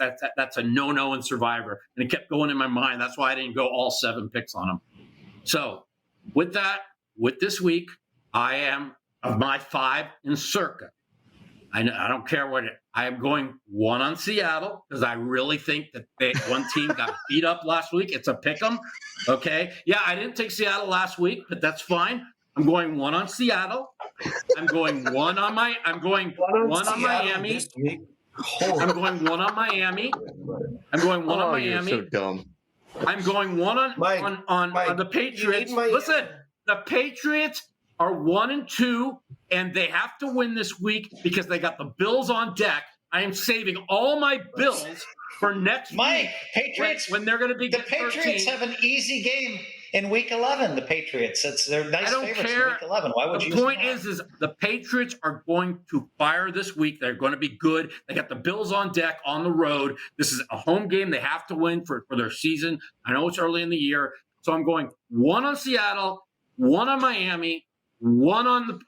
a no in Survivor, and it kept going in my mind. That's why I didn't go all 7 picks on them. So with this week, I am of my 5 in Circa. I don't care what I am going 1 on Seattle because I really think that one team got beat up last week. It's a pick 'em. Okay. Yeah, I didn't take Seattle last week, but that's fine. I'm going 1 on Seattle. I'm going 1 on Miami. I'm going 1 on Miami. I'm going 1 on Miami. You're so dumb. I'm going 1 on the Patriots. Listen, the Patriots are 1 and 2. And they have to win this week because they got the Bills on deck. I am saving all my Bills for next week. Patriots, when they're going to be the Patriots 13. Have an easy game in Week 11. The Patriots, they're nice favorites in Week 11. Why would you? The point is the Patriots are going to fire this week. They're going to be good. They got the Bills on deck on the road. This is a home game they have to win for their season. I know it's early in the year, so I'm going 1 on Seattle, 1 on Miami. 1 on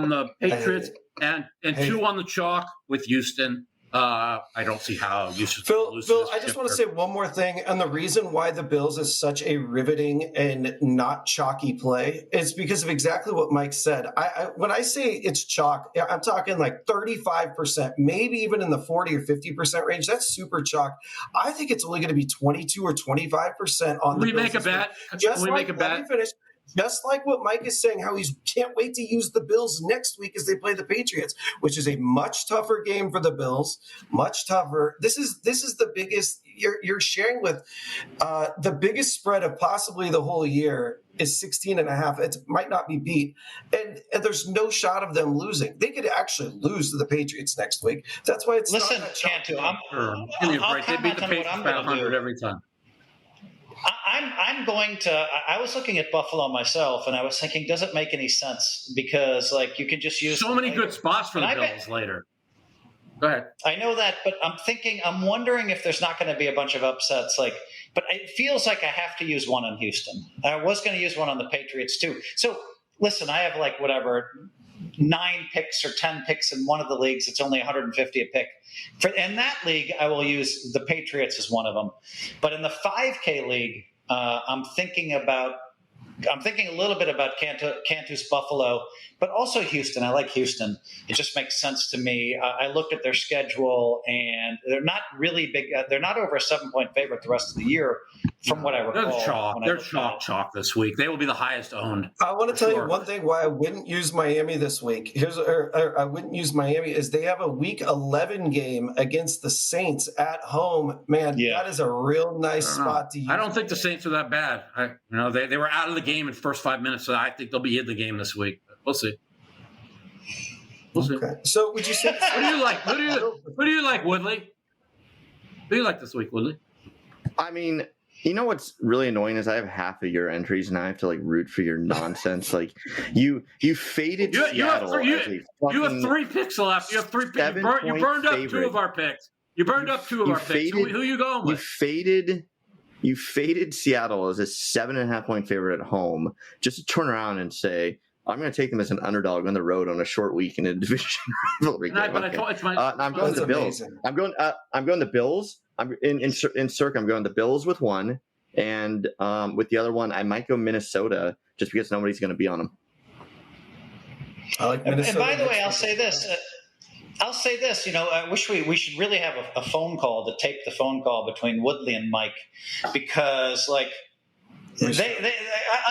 the Patriots and 2 on the chalk with Houston. I don't see how Houston. Phil, I just want to say one more thing, and the reason why the Bills is such a riveting and not chalky play is because of exactly what Mike said. When I say it's chalk, I'm talking like 35%, maybe even in the 40 or 50% range. That's super chalk. I think it's only going to be 22 or 25% on the Bills. Make a bet? Just make a bet? Let me finish. Just like what Mike is saying, how he can't wait to use the Bills next week as they play the Patriots, which is a much tougher game for the Bills, much tougher. This is the biggest you're sharing with the biggest spread of possibly the whole year is 16.5. It might not be beat, and there's no shot of them losing. They could actually lose to the Patriots next week. That's why it's listen, not Cantu. They beat the Patriots by 100 every time. I'm going to. I was looking at Buffalo myself, and I was thinking, does it make any sense? Because you could just use so many good spots for the Bills later. Go ahead. I know that, but I'm wondering if there's not going to be a bunch of upsets. But it feels like I have to use 1 on Houston. I was going to use 1 on the Patriots too. So listen, I have 9 picks or 10 picks in one of the leagues. It's only 150 a pick. In that league, I will use the Patriots as one of them. But in the 5K league, I'm thinking a little bit about Cantu's Buffalo, but also Houston. I like Houston. It just makes sense to me. I looked at their schedule, and they're not really big. They're not over a 7-point favorite the rest of the year, from what I recall. They're chalk this week. They will be the highest owned. I want to tell you one thing why I wouldn't use Miami this week. I wouldn't use Miami is they have a Week 11 game against the Saints at home. Man, that is a real nice spot to use. I don't think the Saints are that bad. They were out of the game in the first 5 minutes, so I think they'll be in the game this week. We'll see. Okay. So would you say? What do you like? Who do you like, Woodley? Who do you like this week, Woodley? I mean, You know what's really annoying is I have half of your entries and I have to like root for your nonsense. Like you faded Seattle. You have 3 picks left. You have 3 picks. You burned up 2 of our picks. You burned up 2 of our picks. Who you going with? You faded Seattle as a 7.5 point favorite at home, just to turn around and say, I'm going to take them as an underdog on the road on a short week in a division rivalry game. I'm going the Bills. I'm going the Bills. I'm in Cirque. I'm going the Bills with 1, and with the other one, I might go Minnesota just because nobody's going to be on them. I like Minnesota. And by the way, I'll say this. I wish we should really have a phone call to tape the phone call between Woodley and Mike, because I'll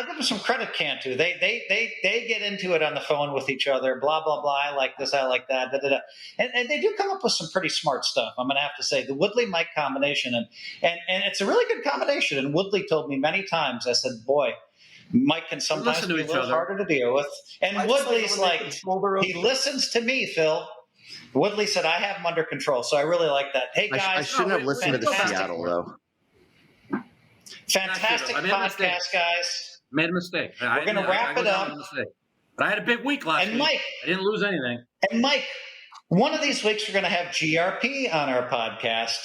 give them some credit, Cantu. They get into it on the phone with each other, blah, blah, blah. I like this, I like that, da, da, da. And they do come up with some pretty smart stuff. I'm going to have to say the Woodley-Mike combination, and it's a really good combination. And Woodley told me many times, I said, boy, Mike can sometimes be a little harder to deal with. And Woodley's like, he listens to me, Phil. Woodley said, I have him under control. So I really like that. Hey, guys. I shouldn't have listened to the Seattle, though. Fantastic podcast, guys. Made a mistake. We're going to wrap it up. But I had a big week last week. Mike, I didn't lose anything. And Mike, one of these weeks we're going to have GRP on our podcast,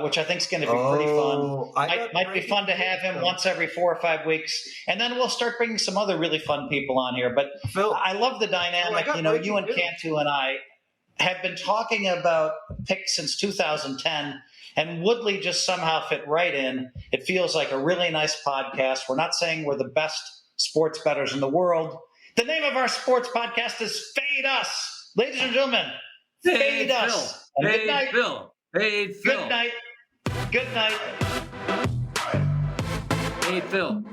which I think is going to be pretty fun. Might be fun to have him once every 4 or 5 weeks. And then we'll start bringing some other really fun people on here. But Phil, I love the dynamic. You and Cantu and I have been talking about picks since 2010. And Woodley just somehow fit right in. It feels like a really nice podcast. We're not saying we're the best sports bettors in the world. The name of our sports podcast is Fade Us. Ladies and gentlemen, Fade Us. Good night. Fade Phil. Good night. Good night. Fade Phil.